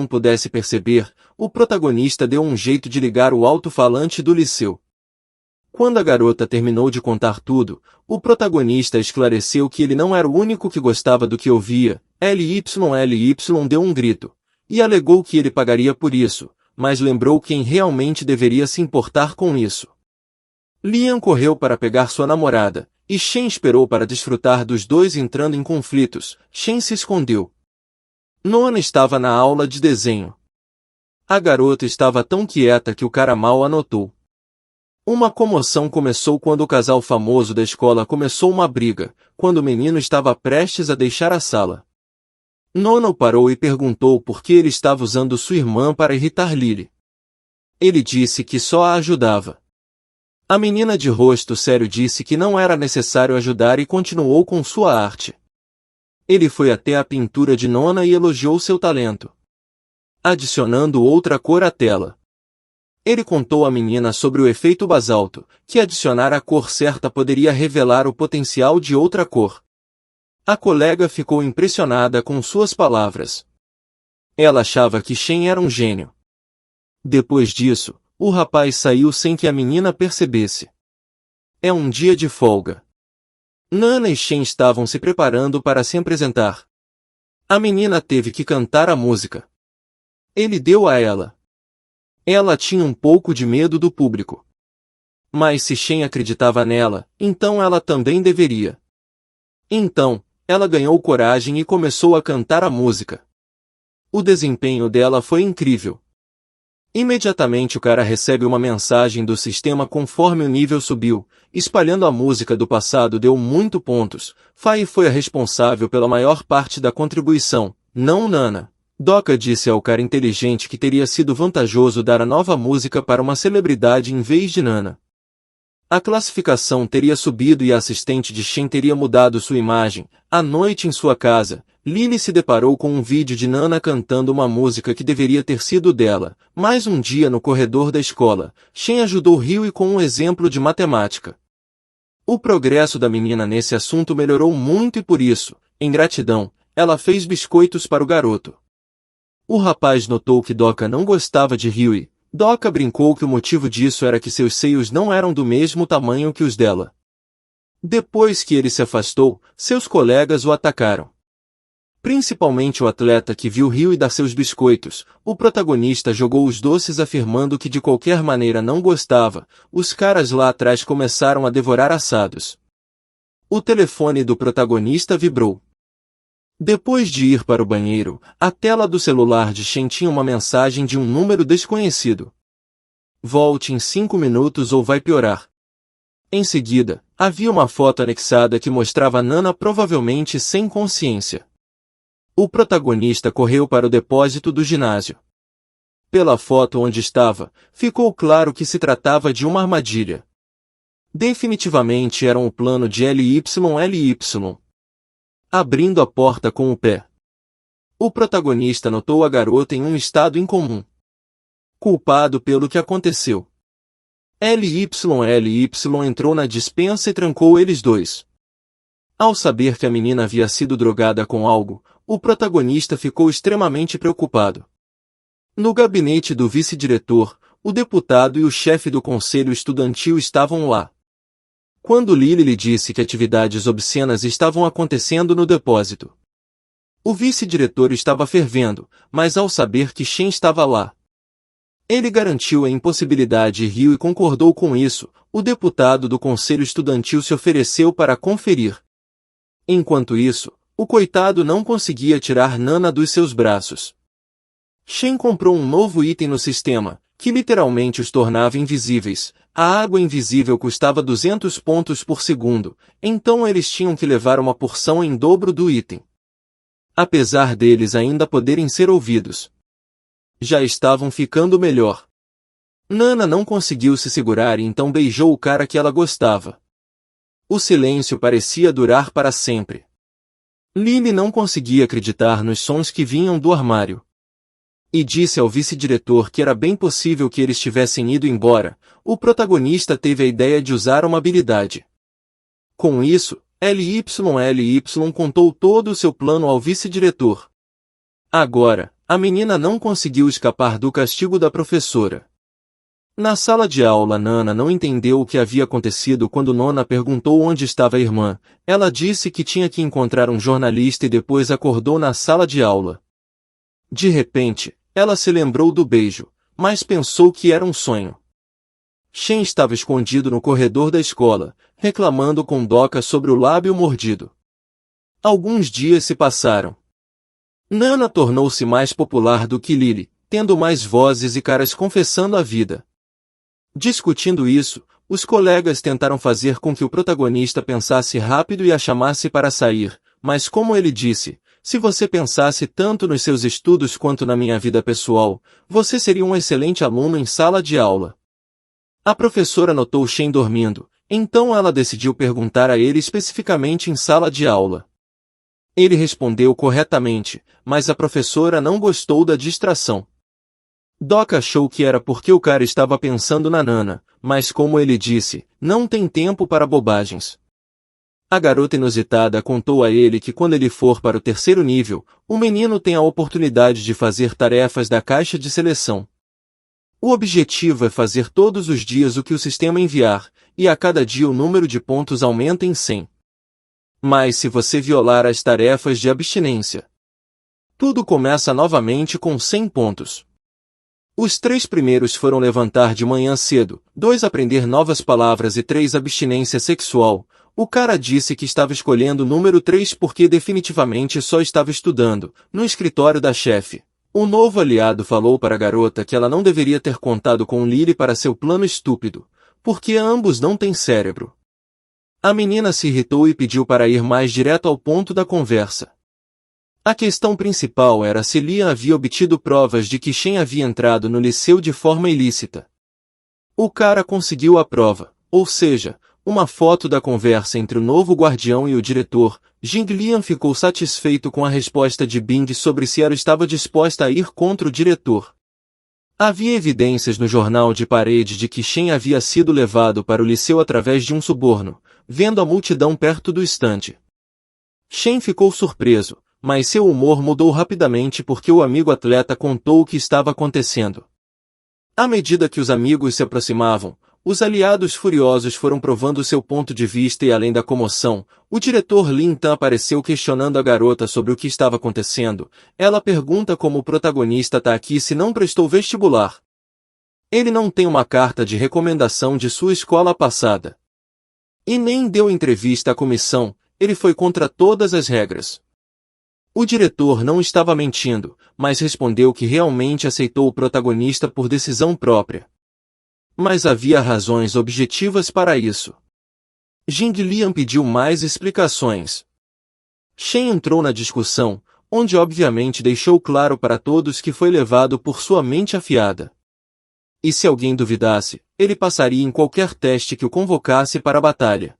pudesse perceber, o protagonista deu um jeito de ligar o alto-falante do liceu. Quando a garota terminou de contar tudo, o protagonista esclareceu que ele não era o único que gostava do que ouvia. LY deu um grito. E alegou que ele pagaria por isso, mas lembrou quem realmente deveria se importar com isso. Lian correu para pegar sua namorada, e Shen esperou para desfrutar dos dois entrando em conflitos. Shen se escondeu. Nona estava na aula de desenho. A garota estava tão quieta que o cara mal a notou. Uma comoção começou quando o casal famoso da escola começou uma briga, quando o menino estava prestes a deixar a sala. Nona o parou e perguntou por que ele estava usando sua irmã para irritar Lily. Ele disse que só a ajudava. A menina de rosto sério disse que não era necessário ajudar e continuou com sua arte. Ele foi até a pintura de Nona e elogiou seu talento, adicionando outra cor à tela. Ele contou à menina sobre o efeito basalto, que adicionar a cor certa poderia revelar o potencial de outra cor. A colega ficou impressionada com suas palavras. Ela achava que Shen era um gênio. Depois disso, o rapaz saiu sem que a menina percebesse. É um dia de folga. Nana e Shen estavam se preparando para se apresentar. A menina teve que cantar a música. Ele deu a ela. Ela tinha um pouco de medo do público. Mas se Shen acreditava nela, então ela também deveria. Então, ela ganhou coragem e começou a cantar a música. O desempenho dela foi incrível. Imediatamente o cara recebe uma mensagem do sistema conforme o nível subiu, espalhando a música do passado deu muito pontos. Fai foi a responsável pela maior parte da contribuição, não Nana. Doka disse ao cara inteligente que teria sido vantajoso dar a nova música para uma celebridade em vez de Nana. A classificação teria subido e a assistente de Shen teria mudado sua imagem. À noite em sua casa, Lily se deparou com um vídeo de Nana cantando uma música que deveria ter sido dela. Mais um dia no corredor da escola, Shen ajudou Ryui com um exemplo de matemática. O progresso da menina nesse assunto melhorou muito e por isso, em gratidão, ela fez biscoitos para o garoto. O rapaz notou que Doka não gostava de Ryui. Doka brincou que o motivo disso era que seus seios não eram do mesmo tamanho que os dela. Depois que ele se afastou, seus colegas o atacaram. Principalmente o atleta que viu Ryui dar seus biscoitos. O protagonista jogou os doces afirmando que de qualquer maneira não gostava. Os caras lá atrás começaram a devorar assados. O telefone do protagonista vibrou. Depois de ir para o banheiro, a tela do celular de Shen tinha uma mensagem de um número desconhecido. Volte em 5 minutos ou vai piorar. Em seguida, havia uma foto anexada que mostrava Nana provavelmente sem consciência. O protagonista correu para o depósito do ginásio. Pela foto onde estava, ficou claro que se tratava de uma armadilha. Definitivamente era um plano de LYLY. Abrindo a porta com o pé. O protagonista notou a garota em um estado incomum. Culpado pelo que aconteceu. LYLY entrou na despensa e trancou eles dois. Ao saber que a menina havia sido drogada com algo, o protagonista ficou extremamente preocupado. No gabinete do vice-diretor, o deputado e o chefe do conselho estudantil estavam lá. Quando Lily lhe disse que atividades obscenas estavam acontecendo no depósito. O vice-diretor estava fervendo, mas ao saber que Shen estava lá, ele garantiu a impossibilidade e riu e concordou com isso. O deputado do conselho estudantil se ofereceu para conferir. Enquanto isso, o coitado não conseguia tirar Nana dos seus braços. Shen comprou um novo item no sistema, que literalmente os tornava invisíveis. A água invisível custava 200 pontos por segundo, então eles tinham que levar uma porção em dobro do item. Apesar deles ainda poderem ser ouvidos, já estavam ficando melhor. Nana não conseguiu se segurar e então beijou o cara que ela gostava. O silêncio parecia durar para sempre. Lily não conseguia acreditar nos sons que vinham do armário. E disse ao vice-diretor que era bem possível que eles tivessem ido embora. O protagonista teve a ideia de usar uma habilidade. Com isso, LYLY contou todo o seu plano ao vice-diretor. Agora, a menina não conseguiu escapar do castigo da professora. Na sala de aula, Nana não entendeu o que havia acontecido quando Nona perguntou onde estava a irmã. Ela disse que tinha que encontrar um jornalista e depois acordou na sala de aula. De repente, ela se lembrou do beijo, mas pensou que era um sonho. Shen estava escondido no corredor da escola, reclamando com Doka sobre o lábio mordido. Alguns dias se passaram. Nana tornou-se mais popular do que Lily, tendo mais vozes e caras confessando a vida. Discutindo isso, os colegas tentaram fazer com que o protagonista pensasse rápido e a chamasse para sair, mas como ele disse, se você pensasse tanto nos seus estudos quanto na minha vida pessoal, você seria um excelente aluno em sala de aula. A professora notou Shen dormindo, então ela decidiu perguntar a ele especificamente em sala de aula. Ele respondeu corretamente, mas a professora não gostou da distração. Doc achou que era porque o cara estava pensando na Nana, mas como ele disse, não tem tempo para bobagens. A garota inusitada contou a ele que quando ele for para o terceiro nível, o menino tem a oportunidade de fazer tarefas da caixa de seleção. O objetivo é fazer todos os dias o que o sistema enviar, e a cada dia o número de pontos aumenta em 100. Mas se você violar as tarefas de abstinência, tudo começa novamente com 100 pontos. Os 3 primeiros foram levantar de manhã cedo, 2 aprender novas palavras e 3 abstinência sexual. O cara disse que estava escolhendo o número 3 porque definitivamente só estava estudando, no escritório da chefe. O novo aliado falou para a garota que ela não deveria ter contado com Lily para seu plano estúpido, porque ambos não têm cérebro. A menina se irritou e pediu para ir mais direto ao ponto da conversa. A questão principal era se Liam havia obtido provas de que Shen havia entrado no liceu de forma ilícita. O cara conseguiu a prova, ou seja, uma foto da conversa entre o novo guardião e o diretor. Jing Lian ficou satisfeito com a resposta de Bing sobre se ela estava disposta a ir contra o diretor. Havia evidências no jornal de parede de que Shen havia sido levado para o liceu através de um suborno, vendo a multidão perto do estande. Shen ficou surpreso, mas seu humor mudou rapidamente porque o amigo atleta contou o que estava acontecendo. À medida que os amigos se aproximavam, os aliados furiosos foram provando seu ponto de vista e além da comoção, o diretor Lin Tan apareceu questionando a garota sobre o que estava acontecendo. Ela pergunta como o protagonista está aqui se não prestou vestibular. Ele não tem uma carta de recomendação de sua escola passada. E nem deu entrevista à comissão, ele foi contra todas as regras. O diretor não estava mentindo, mas respondeu que realmente aceitou o protagonista por decisão própria. Mas havia razões objetivas para isso. Jing Lian pediu mais explicações. Shen entrou na discussão, onde obviamente deixou claro para todos que foi levado por sua mente afiada. E se alguém duvidasse, ele passaria em qualquer teste que o convocasse para a batalha.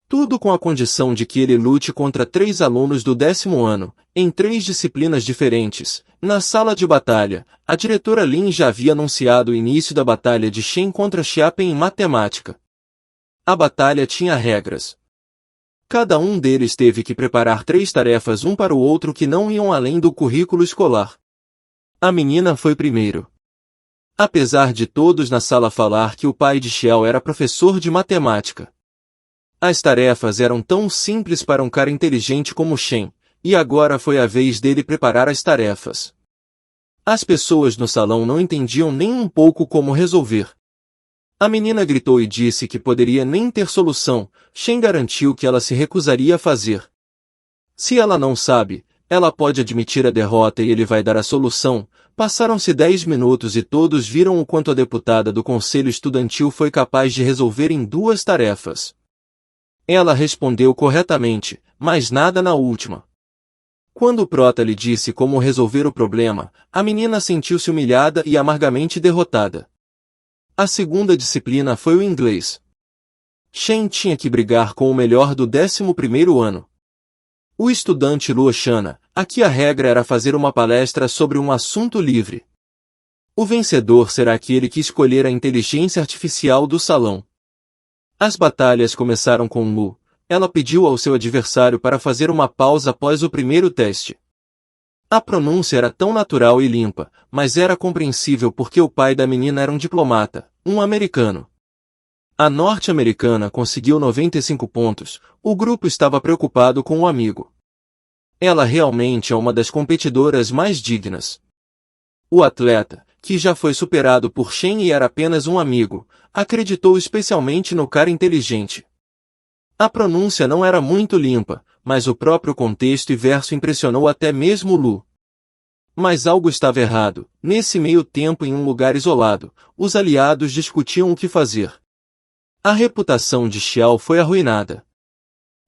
Tudo com a condição de que ele lute contra 3 alunos do 10º ano, em 3 disciplinas diferentes. Na sala de batalha, a diretora Lin já havia anunciado o início da batalha de Shen contra Xiapen em matemática. A batalha tinha regras. Cada um deles teve que preparar 3 tarefas um para o outro que não iam além do currículo escolar. A menina foi primeiro. Apesar de todos na sala falar que o pai de Xiao era professor de matemática, as tarefas eram tão simples para um cara inteligente como Shen, e agora foi a vez dele preparar as tarefas. As pessoas no salão não entendiam nem um pouco como resolver. A menina gritou e disse que poderia nem ter solução. Shen garantiu que ela se recusaria a fazer. Se ela não sabe, ela pode admitir a derrota e ele vai dar a solução. Passaram-se 10 minutos e todos viram o quanto a deputada do conselho estudantil foi capaz de resolver em 2 tarefas. Ela respondeu corretamente, mas nada na última. Quando o prota lhe disse como resolver o problema, a menina sentiu-se humilhada e amargamente derrotada. A segunda disciplina foi o inglês. Shen tinha que brigar com o melhor do 11º ano. O estudante Luo Shana, aqui a regra era fazer uma palestra sobre um assunto livre. O vencedor será aquele que escolher a inteligência artificial do salão. As batalhas começaram com Lu. Ela pediu ao seu adversário para fazer uma pausa após o primeiro teste. A pronúncia era tão natural e limpa, mas era compreensível porque o pai da menina era um diplomata, um americano. A norte-americana conseguiu 95 pontos, o grupo estava preocupado com o amigo. Ela realmente é uma das competidoras mais dignas. O atleta, que já foi superado por Shen e era apenas um amigo, acreditou especialmente no cara inteligente. A pronúncia não era muito limpa, mas o próprio contexto e verso impressionou até mesmo Lu. Mas algo estava errado. Nesse meio tempo, em um lugar isolado, os aliados discutiam o que fazer. A reputação de Xiao foi arruinada.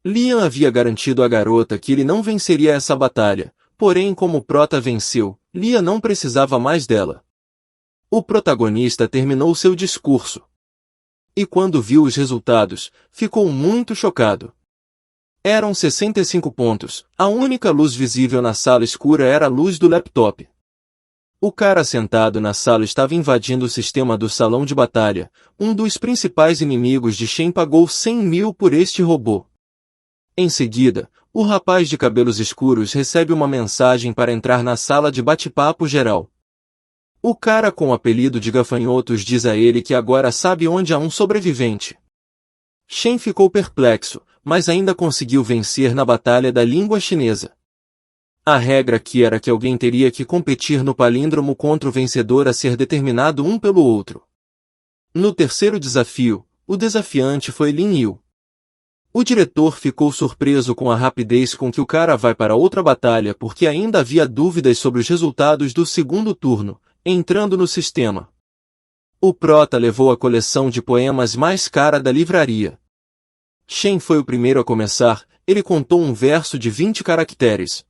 Liam havia garantido à garota que ele não venceria essa batalha, porém como Prota venceu, Liam não precisava mais dela. O protagonista terminou seu discurso. E quando viu os resultados, ficou muito chocado. Eram 65 pontos, a única luz visível na sala escura era a luz do laptop. O cara sentado na sala estava invadindo o sistema do salão de batalha, um dos principais inimigos de Shen pagou 100 mil por este robô. Em seguida, o rapaz de cabelos escuros recebe uma mensagem para entrar na sala de bate-papo geral. O cara com o apelido de Gafanhotos diz a ele que agora sabe onde há um sobrevivente. Shen ficou perplexo, mas ainda conseguiu vencer na batalha da língua chinesa. A regra aqui era que alguém teria que competir no palíndromo contra o vencedor a ser determinado um pelo outro. No terceiro desafio, o desafiante foi Lin Yu. O diretor ficou surpreso com a rapidez com que o cara vai para outra batalha porque ainda havia dúvidas sobre os resultados do segundo turno, entrando no sistema. O prota levou a coleção de poemas mais cara da livraria. Shen foi o primeiro a começar, ele contou um verso de 20 caracteres.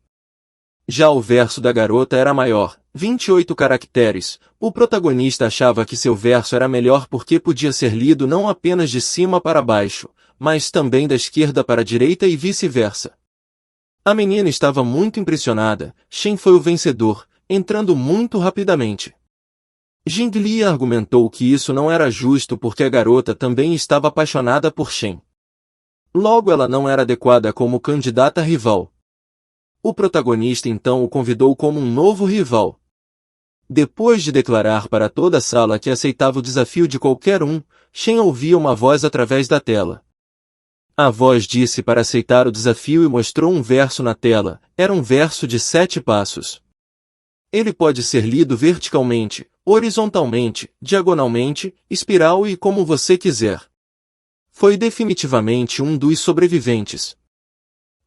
Já o verso da garota era maior, 28 caracteres. O protagonista achava que seu verso era melhor porque podia ser lido não apenas de cima para baixo, mas também da esquerda para a direita e vice-versa. A menina estava muito impressionada. Shen foi o vencedor, entrando muito rapidamente. Jing Li argumentou que isso não era justo porque a garota também estava apaixonada por Shen. Logo ela não era adequada como candidata rival. O protagonista então o convidou como um novo rival. Depois de declarar para toda a sala que aceitava o desafio de qualquer um, Shen ouvia uma voz através da tela. A voz disse para aceitar o desafio e mostrou um verso na tela. Era um verso de 7 passos. Ele pode ser lido verticalmente, horizontalmente, diagonalmente, espiral e como você quiser. Foi definitivamente um dos sobreviventes.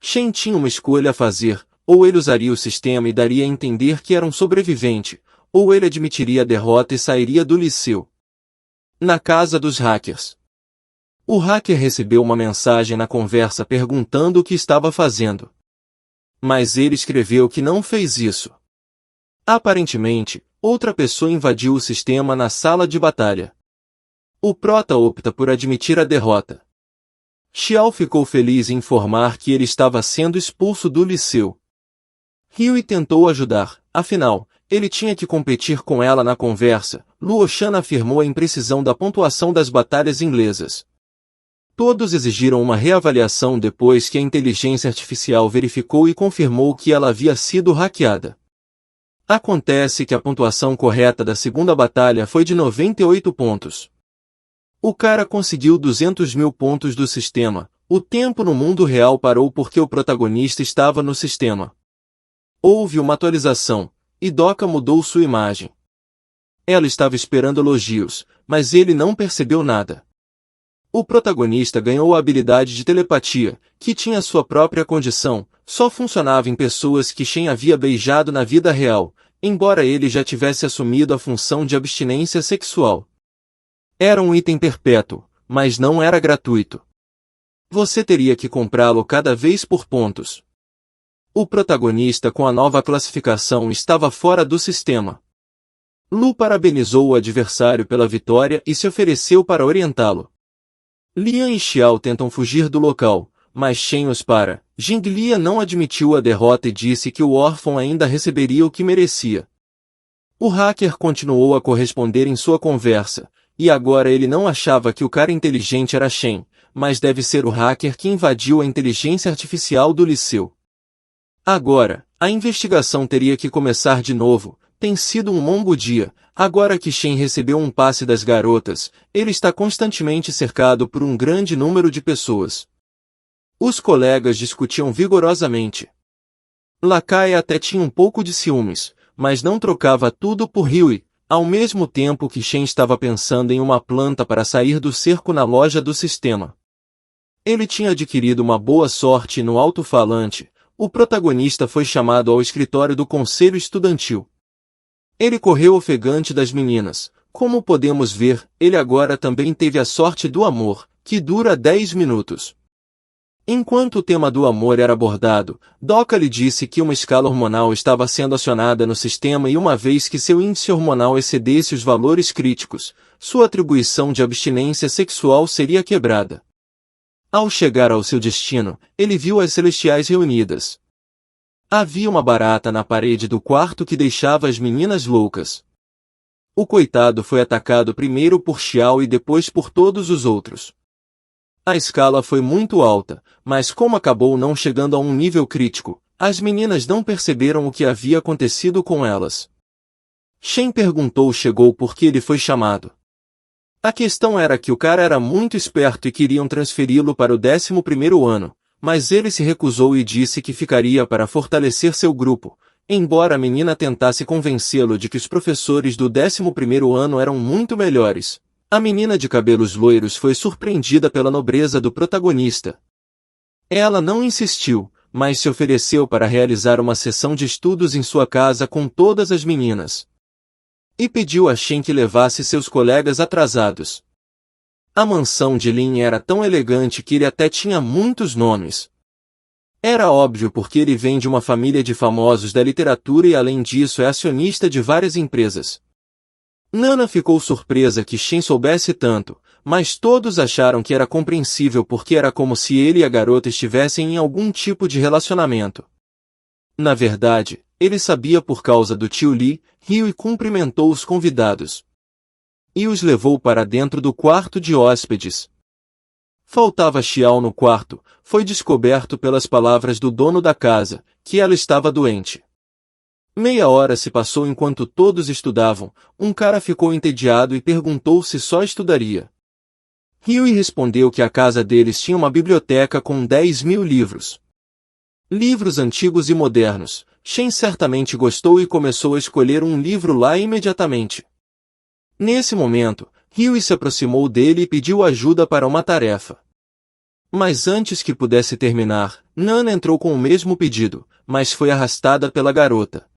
Shen tinha uma escolha a fazer, ou ele usaria o sistema e daria a entender que era um sobrevivente, ou ele admitiria a derrota e sairia do liceu. Na casa dos hackers. O hacker recebeu uma mensagem na conversa perguntando o que estava fazendo. Mas ele escreveu que não fez isso. Aparentemente, outra pessoa invadiu o sistema na sala de batalha. O prota opta por admitir a derrota. Xiao ficou feliz em informar que ele estava sendo expulso do liceu. Huey tentou ajudar, afinal, ele tinha que competir com ela na conversa. Luo Shan afirmou a imprecisão da pontuação das batalhas inglesas. Todos exigiram uma reavaliação depois que a inteligência artificial verificou e confirmou que ela havia sido hackeada. Acontece que a pontuação correta da segunda batalha foi de 98 pontos. O cara conseguiu 200 mil pontos do sistema. O tempo no mundo real parou porque o protagonista estava no sistema. Houve uma atualização, e Doka mudou sua imagem. Ela estava esperando elogios, mas ele não percebeu nada. O protagonista ganhou a habilidade de telepatia, que tinha sua própria condição, só funcionava em pessoas que Shen havia beijado na vida real, embora ele já tivesse assumido a função de abstinência sexual. Era um item perpétuo, mas não era gratuito. Você teria que comprá-lo cada vez por pontos. O protagonista com a nova classificação estava fora do sistema. Lu parabenizou o adversário pela vitória e se ofereceu para orientá-lo. Lian e Xiao tentam fugir do local, mas Shen os para. Jing Lian não admitiu a derrota e disse que o órfão ainda receberia o que merecia. O hacker continuou a corresponder em sua conversa, e agora ele não achava que o cara inteligente era Shen, mas deve ser o hacker que invadiu a inteligência artificial do liceu. Agora, a investigação teria que começar de novo. Tem sido um longo dia. Agora que Shen recebeu um passe das garotas, ele está constantemente cercado por um grande número de pessoas. Os colegas discutiam vigorosamente. Lakai até tinha um pouco de ciúmes, mas não trocava tudo por Huey, ao mesmo tempo que Shen estava pensando em uma planta para sair do cerco na loja do sistema. Ele tinha adquirido uma boa sorte e no alto-falante, o protagonista foi chamado ao escritório do conselho estudantil. Ele correu ofegante das meninas. Como podemos ver, ele agora também teve a sorte do amor, que dura 10 minutos. Enquanto o tema do amor era abordado, Doca lhe disse que uma escala hormonal estava sendo acionada no sistema e uma vez que seu índice hormonal excedesse os valores críticos, sua atribuição de abstinência sexual seria quebrada. Ao chegar ao seu destino, ele viu as celestiais reunidas. Havia uma barata na parede do quarto que deixava as meninas loucas. O coitado foi atacado primeiro por Xiao e depois por todos os outros. A escala foi muito alta, mas como acabou não chegando a um nível crítico, as meninas não perceberam o que havia acontecido com elas. Shen perguntou por que ele foi chamado. A questão era que o cara era muito esperto e queriam transferi-lo para o 11º ano, mas ele se recusou e disse que ficaria para fortalecer seu grupo, embora a menina tentasse convencê-lo de que os professores do 11º ano eram muito melhores. A menina de cabelos loiros foi surpreendida pela nobreza do protagonista. Ela não insistiu, mas se ofereceu para realizar uma sessão de estudos em sua casa com todas as meninas. E pediu a Shen que levasse seus colegas atrasados. A mansão de Lin era tão elegante que ele até tinha muitos nomes. Era óbvio porque ele vem de uma família de famosos da literatura e além disso é acionista de várias empresas. Nana ficou surpresa que Shen soubesse tanto, mas todos acharam que era compreensível porque era como se ele e a garota estivessem em algum tipo de relacionamento. Na verdade, ele sabia por causa do tio Li, riu e cumprimentou os convidados. E os levou para dentro do quarto de hóspedes. Faltava Xiao no quarto, foi descoberto pelas palavras do dono da casa, que ela estava doente. Meia hora se passou enquanto todos estudavam, um cara ficou entediado e perguntou se só estudaria. Ryui respondeu que a casa deles tinha uma biblioteca com 10.000 livros. Livros antigos e modernos. Shen certamente gostou e começou a escolher um livro lá imediatamente. Nesse momento, Ryui se aproximou dele e pediu ajuda para uma tarefa. Mas antes que pudesse terminar, Nana entrou com o mesmo pedido, mas foi arrastada pela garota.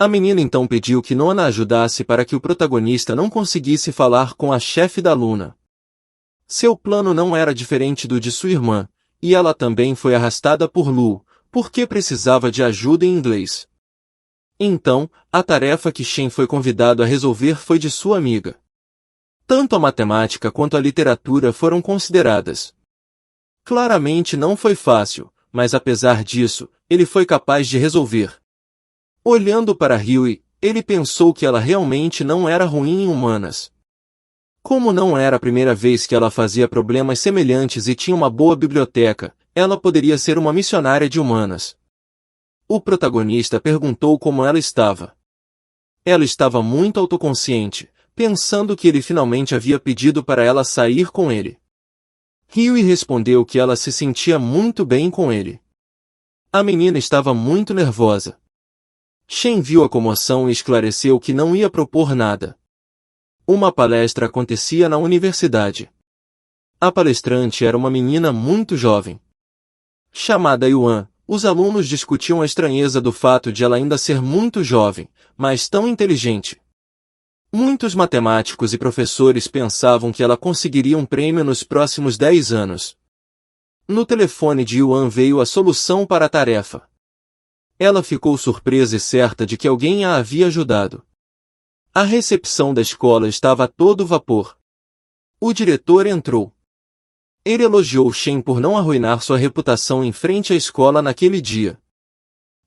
A menina então pediu que Nona ajudasse para que o protagonista não conseguisse falar com a chefe da Luna. Seu plano não era diferente do de sua irmã, e ela também foi arrastada por Lu, porque precisava de ajuda em inglês. Então, a tarefa que Shen foi convidado a resolver foi de sua amiga. Tanto a matemática quanto a literatura foram consideradas. Claramente não foi fácil, mas apesar disso, ele foi capaz de resolver. Olhando para Ryui, ele pensou que ela realmente não era ruim em humanas. Como não era a primeira vez que ela fazia problemas semelhantes e tinha uma boa biblioteca, ela poderia ser uma missionária de humanas. O protagonista perguntou como ela estava. Ela estava muito autoconsciente, pensando que ele finalmente havia pedido para ela sair com ele. Ryui respondeu que ela se sentia muito bem com ele. A menina estava muito nervosa. Shen viu a comoção e esclareceu que não ia propor nada. Uma palestra acontecia na universidade. A palestrante era uma menina muito jovem. Chamada Yuan, os alunos discutiam a estranheza do fato de ela ainda ser muito jovem, mas tão inteligente. Muitos matemáticos e professores pensavam que ela conseguiria um prêmio nos próximos 10 anos. No telefone de Yuan veio a solução para a tarefa. Ela ficou surpresa e certa de que alguém a havia ajudado. A recepção da escola estava a todo vapor. O diretor entrou. Ele elogiou Shen por não arruinar sua reputação em frente à escola naquele dia.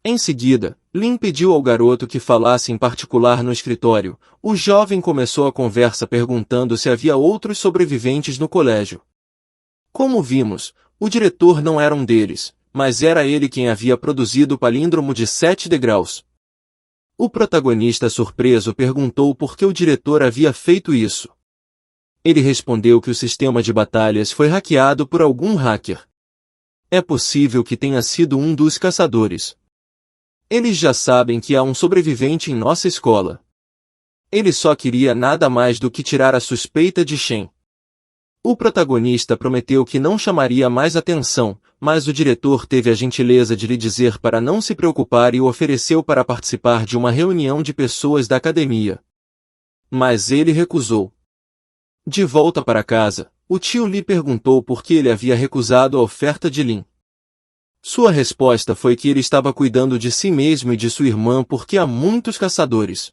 Em seguida, Lin pediu ao garoto que falasse em particular no escritório. O jovem começou a conversa perguntando se havia outros sobreviventes no colégio. Como vimos, o diretor não era um deles, mas era ele quem havia produzido o palíndromo de 7 degraus. O protagonista surpreso perguntou por que o diretor havia feito isso. Ele respondeu que o sistema de batalhas foi hackeado por algum hacker. É possível que tenha sido um dos caçadores. Eles já sabem que há um sobrevivente em nossa escola. Ele só queria nada mais do que tirar a suspeita de Shen. O protagonista prometeu que não chamaria mais atenção, mas o diretor teve a gentileza de lhe dizer para não se preocupar e o ofereceu para participar de uma reunião de pessoas da academia. Mas ele recusou. De volta para casa, o tio lhe perguntou por que ele havia recusado a oferta de Lin. Sua resposta foi que ele estava cuidando de si mesmo e de sua irmã porque há muitos caçadores.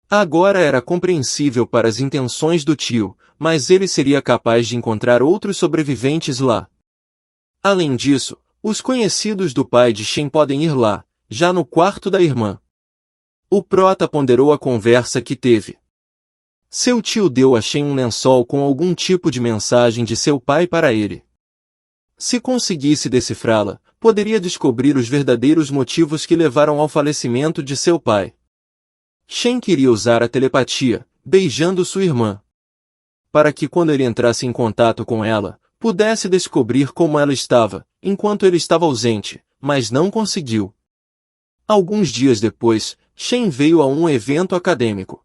Agora era compreensível para as intenções do tio, mas ele seria capaz de encontrar outros sobreviventes lá. Além disso, os conhecidos do pai de Shen podem ir lá, já no quarto da irmã. O prota ponderou a conversa que teve. Seu tio deu a Shen um lençol com algum tipo de mensagem de seu pai para ele. Se conseguisse decifrá-la, poderia descobrir os verdadeiros motivos que levaram ao falecimento de seu pai. Shen queria usar a telepatia, beijando sua irmã, para que quando ele entrasse em contato com ela, pudesse descobrir como ela estava, enquanto ele estava ausente, mas não conseguiu. Alguns dias depois, Shen veio a um evento acadêmico.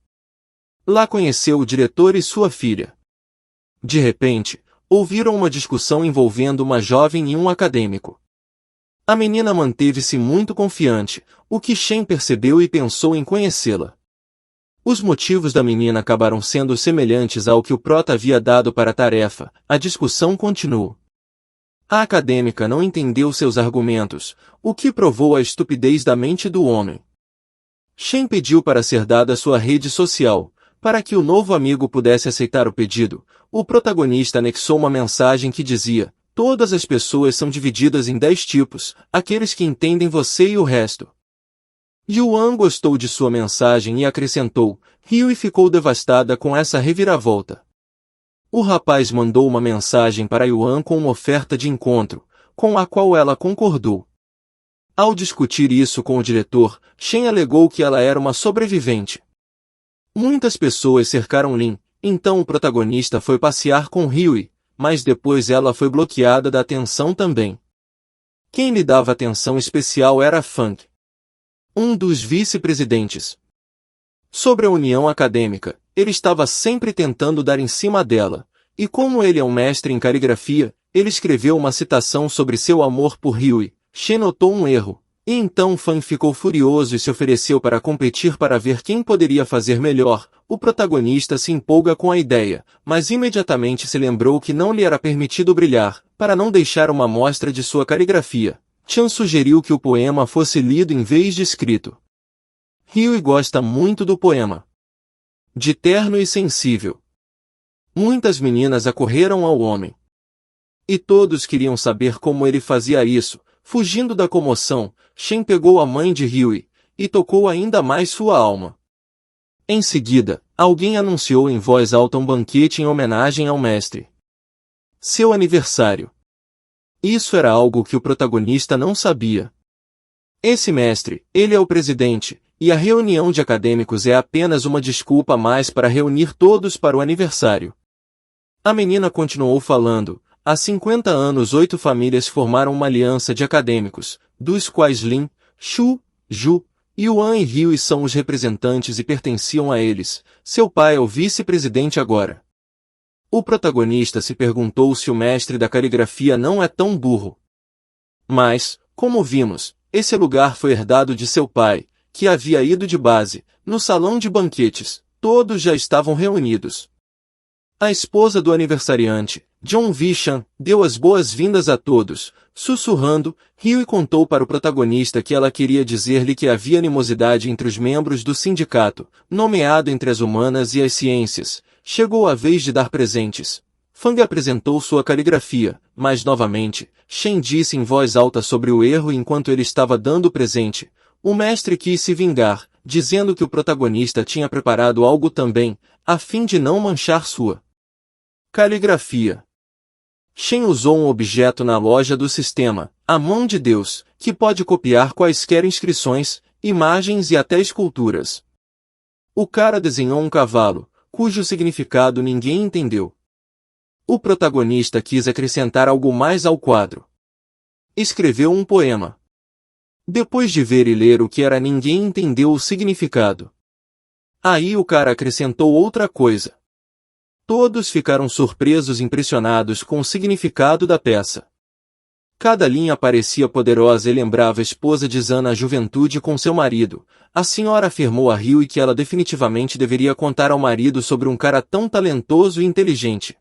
Lá conheceu o diretor e sua filha. De repente, ouviram uma discussão envolvendo uma jovem e um acadêmico. A menina manteve-se muito confiante, o que Shen percebeu e pensou em conhecê-la. Os motivos da menina acabaram sendo semelhantes ao que o prota havia dado para a tarefa. A discussão continuou. A acadêmica não entendeu seus argumentos, o que provou a estupidez da mente do homem. Shen pediu para ser dada sua rede social. Para que o novo amigo pudesse aceitar o pedido, o protagonista anexou uma mensagem que dizia: todas as pessoas são divididas em 10 tipos, aqueles que entendem você e o resto. Yuan gostou de sua mensagem e acrescentou: Ryui ficou devastada com essa reviravolta. O rapaz mandou uma mensagem para Yuan com uma oferta de encontro, com a qual ela concordou. Ao discutir isso com o diretor, Shen alegou que ela era uma sobrevivente. Muitas pessoas cercaram Lin, então o protagonista foi passear com Ryui, mas depois ela foi bloqueada da atenção também. Quem lhe dava atenção especial era Fang, um dos vice-presidentes. Sobre a união acadêmica, ele estava sempre tentando dar em cima dela, e como ele é um mestre em caligrafia, ele escreveu uma citação sobre seu amor por Ryui. Shen notou um erro. E então Fan ficou furioso e se ofereceu para competir para ver quem poderia fazer melhor. O protagonista se empolga com a ideia, mas imediatamente se lembrou que não lhe era permitido brilhar, para não deixar uma amostra de sua caligrafia. Chan sugeriu que o poema fosse lido em vez de escrito. Ryui gosta muito do poema. De terno e sensível. Muitas meninas acorreram ao homem. E todos queriam saber como ele fazia isso. Fugindo da comoção, Shen pegou a mãe de Ryui, e tocou ainda mais sua alma. Em seguida, alguém anunciou em voz alta um banquete em homenagem ao mestre. Seu aniversário. Isso era algo que o protagonista não sabia. Esse mestre, ele é o presidente, e a reunião de acadêmicos é apenas uma desculpa a mais para reunir todos para o aniversário. A menina continuou falando. Há 50 anos 8 famílias formaram uma aliança de acadêmicos, dos quais Lin, Shu, Ju, Yuan e Ryui são os representantes e pertenciam a eles. Seu pai é o vice-presidente agora. O protagonista se perguntou se o mestre da caligrafia não é tão burro. Mas, como vimos, esse lugar foi herdado de seu pai, que havia ido de base. No salão de banquetes, todos já estavam reunidos. A esposa do aniversariante, John Vishan, deu as boas-vindas a todos, sussurrando. Ryui contou para o protagonista que ela queria dizer-lhe que havia animosidade entre os membros do sindicato, nomeado entre as humanas e as ciências. Chegou a vez de dar presentes. Fang apresentou sua caligrafia, mas novamente, Shen disse em voz alta sobre o erro enquanto ele estava dando o presente. O mestre quis se vingar, dizendo que o protagonista tinha preparado algo também, a fim de não manchar sua caligrafia. Shen usou um objeto na loja do sistema, a mão de Deus, que pode copiar quaisquer inscrições, imagens e até esculturas. O cara desenhou um cavalo, cujo significado ninguém entendeu. O protagonista quis acrescentar algo mais ao quadro. Escreveu um poema. Depois de ver e ler o que era, ninguém entendeu o significado. Aí o cara acrescentou outra coisa. Todos ficaram surpresos e impressionados com o significado da peça. Cada linha parecia poderosa e lembrava a esposa de Zan na juventude com seu marido. A senhora afirmou a Hughie que ela definitivamente deveria contar ao marido sobre um cara tão talentoso e inteligente.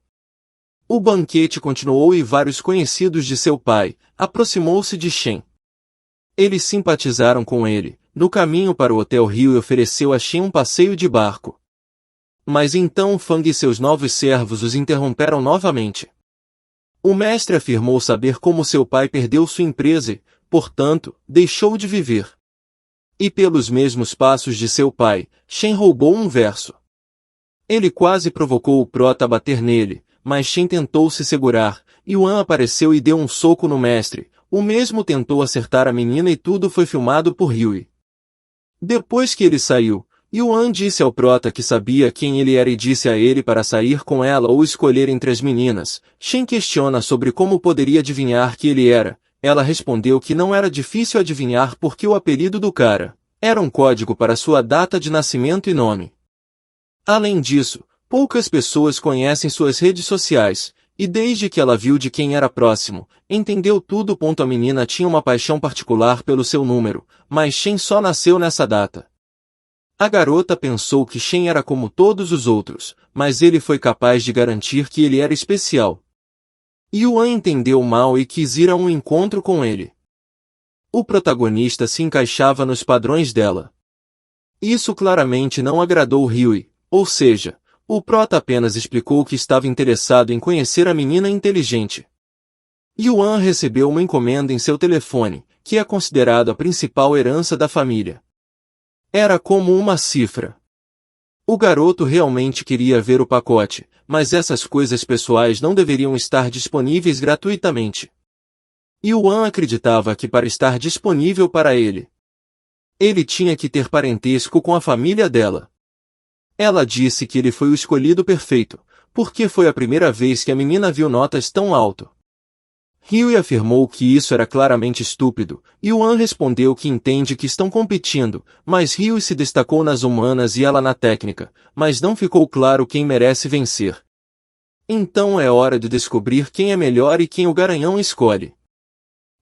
O banquete continuou e vários conhecidos de seu pai aproximou-se de Shen. Eles simpatizaram com ele. No caminho para o Hotel Hughie ofereceu a Shen um passeio de barco. Mas então Fang e seus novos servos os interromperam novamente. O mestre afirmou saber como seu pai perdeu sua empresa e, portanto, deixou de viver. E pelos mesmos passos de seu pai, Shen roubou um verso. Ele quase provocou o prota a bater nele, mas Shen tentou se segurar. Yuan apareceu e deu um soco no mestre. O mesmo tentou acertar a menina e tudo foi filmado por Hughie. Depois que ele saiu, Yuan disse ao prota que sabia quem ele era e disse a ele para sair com ela ou escolher entre as meninas. Shen questiona sobre como poderia adivinhar que ele era. Ela respondeu que não era difícil adivinhar porque o apelido do cara era um código para sua data de nascimento e nome. Além disso, poucas pessoas conhecem suas redes sociais, e desde que ela viu de quem era próximo, entendeu tudo. A menina tinha uma paixão particular pelo seu número, mas Shen só nasceu nessa data. A garota pensou que Shen era como todos os outros, mas ele foi capaz de garantir que ele era especial. Yuan entendeu mal e quis ir a um encontro com ele. O protagonista se encaixava nos padrões dela. Isso claramente não agradou Hughie, ou seja, o prota apenas explicou que estava interessado em conhecer a menina inteligente. Yuan recebeu uma encomenda em seu telefone, que é considerado a principal herança da família. Era como uma cifra. O garoto realmente queria ver o pacote, mas essas coisas pessoais não deveriam estar disponíveis gratuitamente. Yuan acreditava que para estar disponível para ele, ele tinha que ter parentesco com a família dela. Ela disse que ele foi o escolhido perfeito, porque foi a primeira vez que a menina viu notas tão alto. Hughie afirmou que isso era claramente estúpido. Yuan respondeu que entende que estão competindo, mas Hughie se destacou nas humanas e ela na técnica, mas não ficou claro quem merece vencer. Então é hora de descobrir quem é melhor e quem o garanhão escolhe.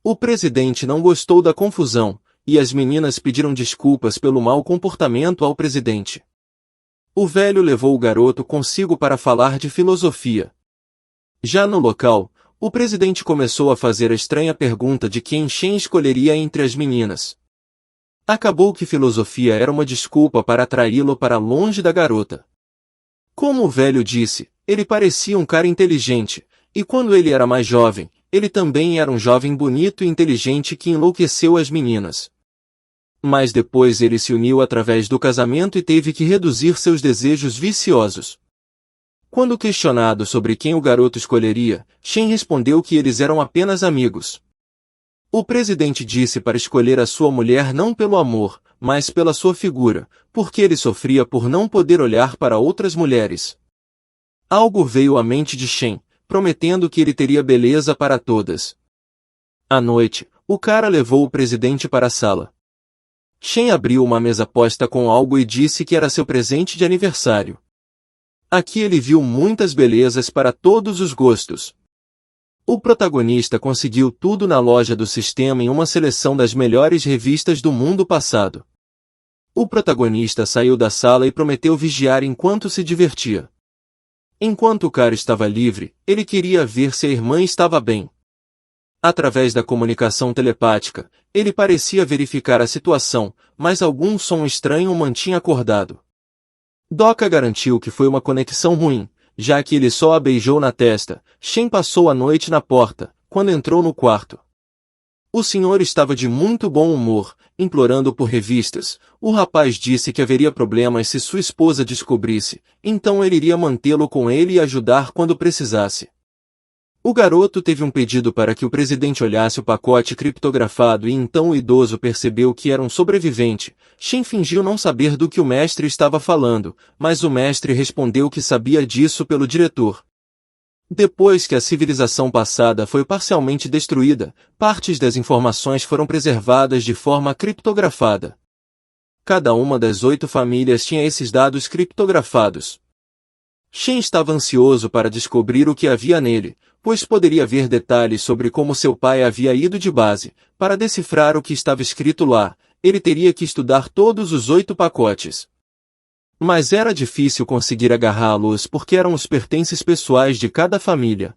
O presidente não gostou da confusão, e as meninas pediram desculpas pelo mau comportamento ao presidente. O velho levou o garoto consigo para falar de filosofia. Já no local, o presidente começou a fazer a estranha pergunta de quem Shen escolheria entre as meninas. Acabou que filosofia era uma desculpa para atraí-lo para longe da garota. Como o velho disse, ele parecia um cara inteligente, e quando ele era mais jovem, ele também era um jovem bonito e inteligente que enlouqueceu as meninas. Mas depois ele se uniu através do casamento e teve que reduzir seus desejos viciosos. Quando questionado sobre quem o garoto escolheria, Shen respondeu que eles eram apenas amigos. O presidente disse para escolher a sua mulher não pelo amor, mas pela sua figura, porque ele sofria por não poder olhar para outras mulheres. Algo veio à mente de Shen, prometendo que ele teria beleza para todas. À noite, o cara levou o presidente para a sala. Shen abriu uma mesa posta com algo e disse que era seu presente de aniversário. Aqui ele viu muitas belezas para todos os gostos. O protagonista conseguiu tudo na loja do sistema em uma seleção das melhores revistas do mundo passado. O protagonista saiu da sala e prometeu vigiar enquanto se divertia. Enquanto o cara estava livre, ele queria ver se a irmã estava bem. Através da comunicação telepática, ele parecia verificar a situação, mas algum som estranho o mantinha acordado. Doka garantiu que foi uma conexão ruim, já que ele só a beijou na testa. Shen passou a noite na porta, quando entrou no quarto. O senhor estava de muito bom humor, implorando por revistas. O rapaz disse que haveria problemas se sua esposa descobrisse, então ele iria mantê-lo com ele e ajudar quando precisasse. O garoto teve um pedido para que o presidente olhasse o pacote criptografado e então o idoso percebeu que era um sobrevivente. Shen fingiu não saber do que o mestre estava falando, mas o mestre respondeu que sabia disso pelo diretor. Depois que a civilização passada foi parcialmente destruída, partes das informações foram preservadas de forma criptografada. Cada uma das 8 famílias tinha esses dados criptografados. Shen estava ansioso para descobrir o que havia nele, pois poderia ver detalhes sobre como seu pai havia ido de base. Para decifrar o que estava escrito lá, ele teria que estudar todos os 8 pacotes. Mas era difícil conseguir agarrá-los porque eram os pertences pessoais de cada família.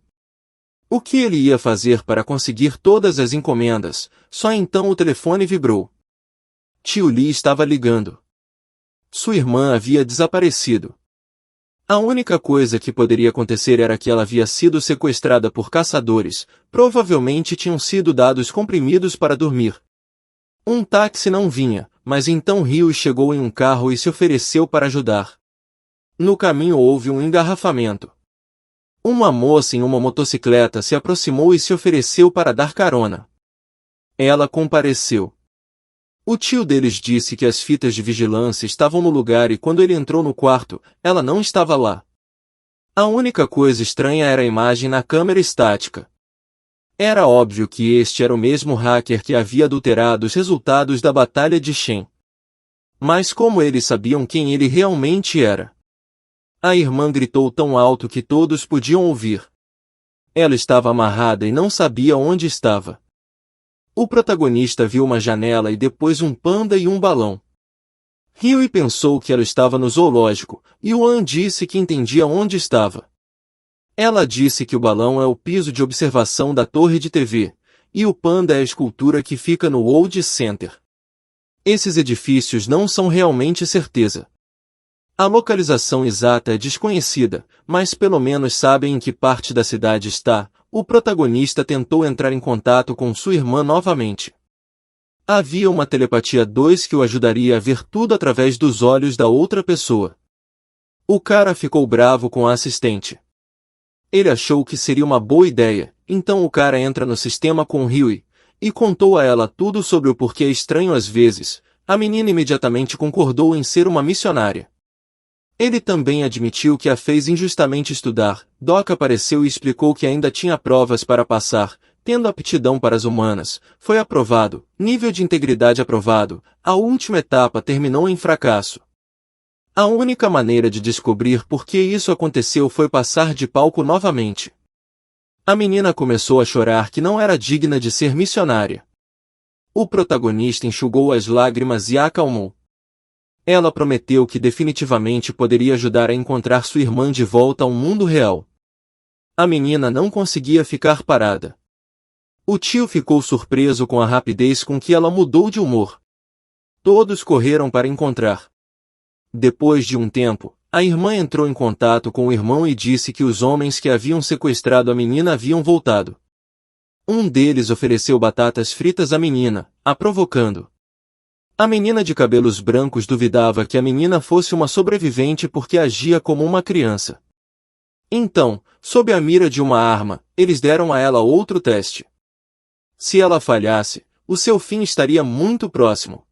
O que ele ia fazer para conseguir todas as encomendas? Só então o telefone vibrou. Tio Li estava ligando. Sua irmã havia desaparecido. A única coisa que poderia acontecer era que ela havia sido sequestrada por caçadores, provavelmente tinham sido dados comprimidos para dormir. Um táxi não vinha, mas então Ryu chegou em um carro e se ofereceu para ajudar. No caminho houve um engarrafamento. Uma moça em uma motocicleta se aproximou e se ofereceu para dar carona. Ela compareceu. O tio deles disse que as fitas de vigilância estavam no lugar e quando ele entrou no quarto, ela não estava lá. A única coisa estranha era a imagem na câmera estática. Era óbvio que este era o mesmo hacker que havia adulterado os resultados da batalha de Shen. Mas como eles sabiam quem ele realmente era? A irmã gritou tão alto que todos podiam ouvir. Ela estava amarrada e não sabia onde estava. O protagonista viu uma janela e depois um panda e um balão. Ryu pensou que ela estava no zoológico, e Yuan disse que entendia onde estava. Ela disse que o balão é o piso de observação da torre de TV, e o panda é a escultura que fica no World Center. Esses edifícios não são realmente certeza. A localização exata é desconhecida, mas pelo menos sabem em que parte da cidade está. O protagonista tentou entrar em contato com sua irmã novamente. Havia uma telepatia 2 que o ajudaria a ver tudo através dos olhos da outra pessoa. O cara ficou bravo com a assistente. Ele achou que seria uma boa ideia, então o cara entra no sistema com Ryu e contou a ela tudo sobre o porquê é estranho às vezes. A menina imediatamente concordou em ser uma missionária. Ele também admitiu que a fez injustamente estudar. Doc apareceu e explicou que ainda tinha provas para passar, tendo aptidão para as humanas. Foi aprovado, nível de integridade aprovado. A última etapa terminou em fracasso. A única maneira de descobrir por que isso aconteceu foi passar de palco novamente. A menina começou a chorar que não era digna de ser missionária. O protagonista enxugou as lágrimas e a acalmou. Ela prometeu que definitivamente poderia ajudar a encontrar sua irmã de volta ao mundo real. A menina não conseguia ficar parada. O tio ficou surpreso com a rapidez com que ela mudou de humor. Todos correram para encontrar. Depois de um tempo, a irmã entrou em contato com o irmão e disse que os homens que haviam sequestrado a menina haviam voltado. Um deles ofereceu batatas fritas à menina, a provocando. A menina de cabelos brancos duvidava que a menina fosse uma sobrevivente porque agia como uma criança. Então, sob a mira de uma arma, eles deram a ela outro teste. Se ela falhasse, o seu fim estaria muito próximo.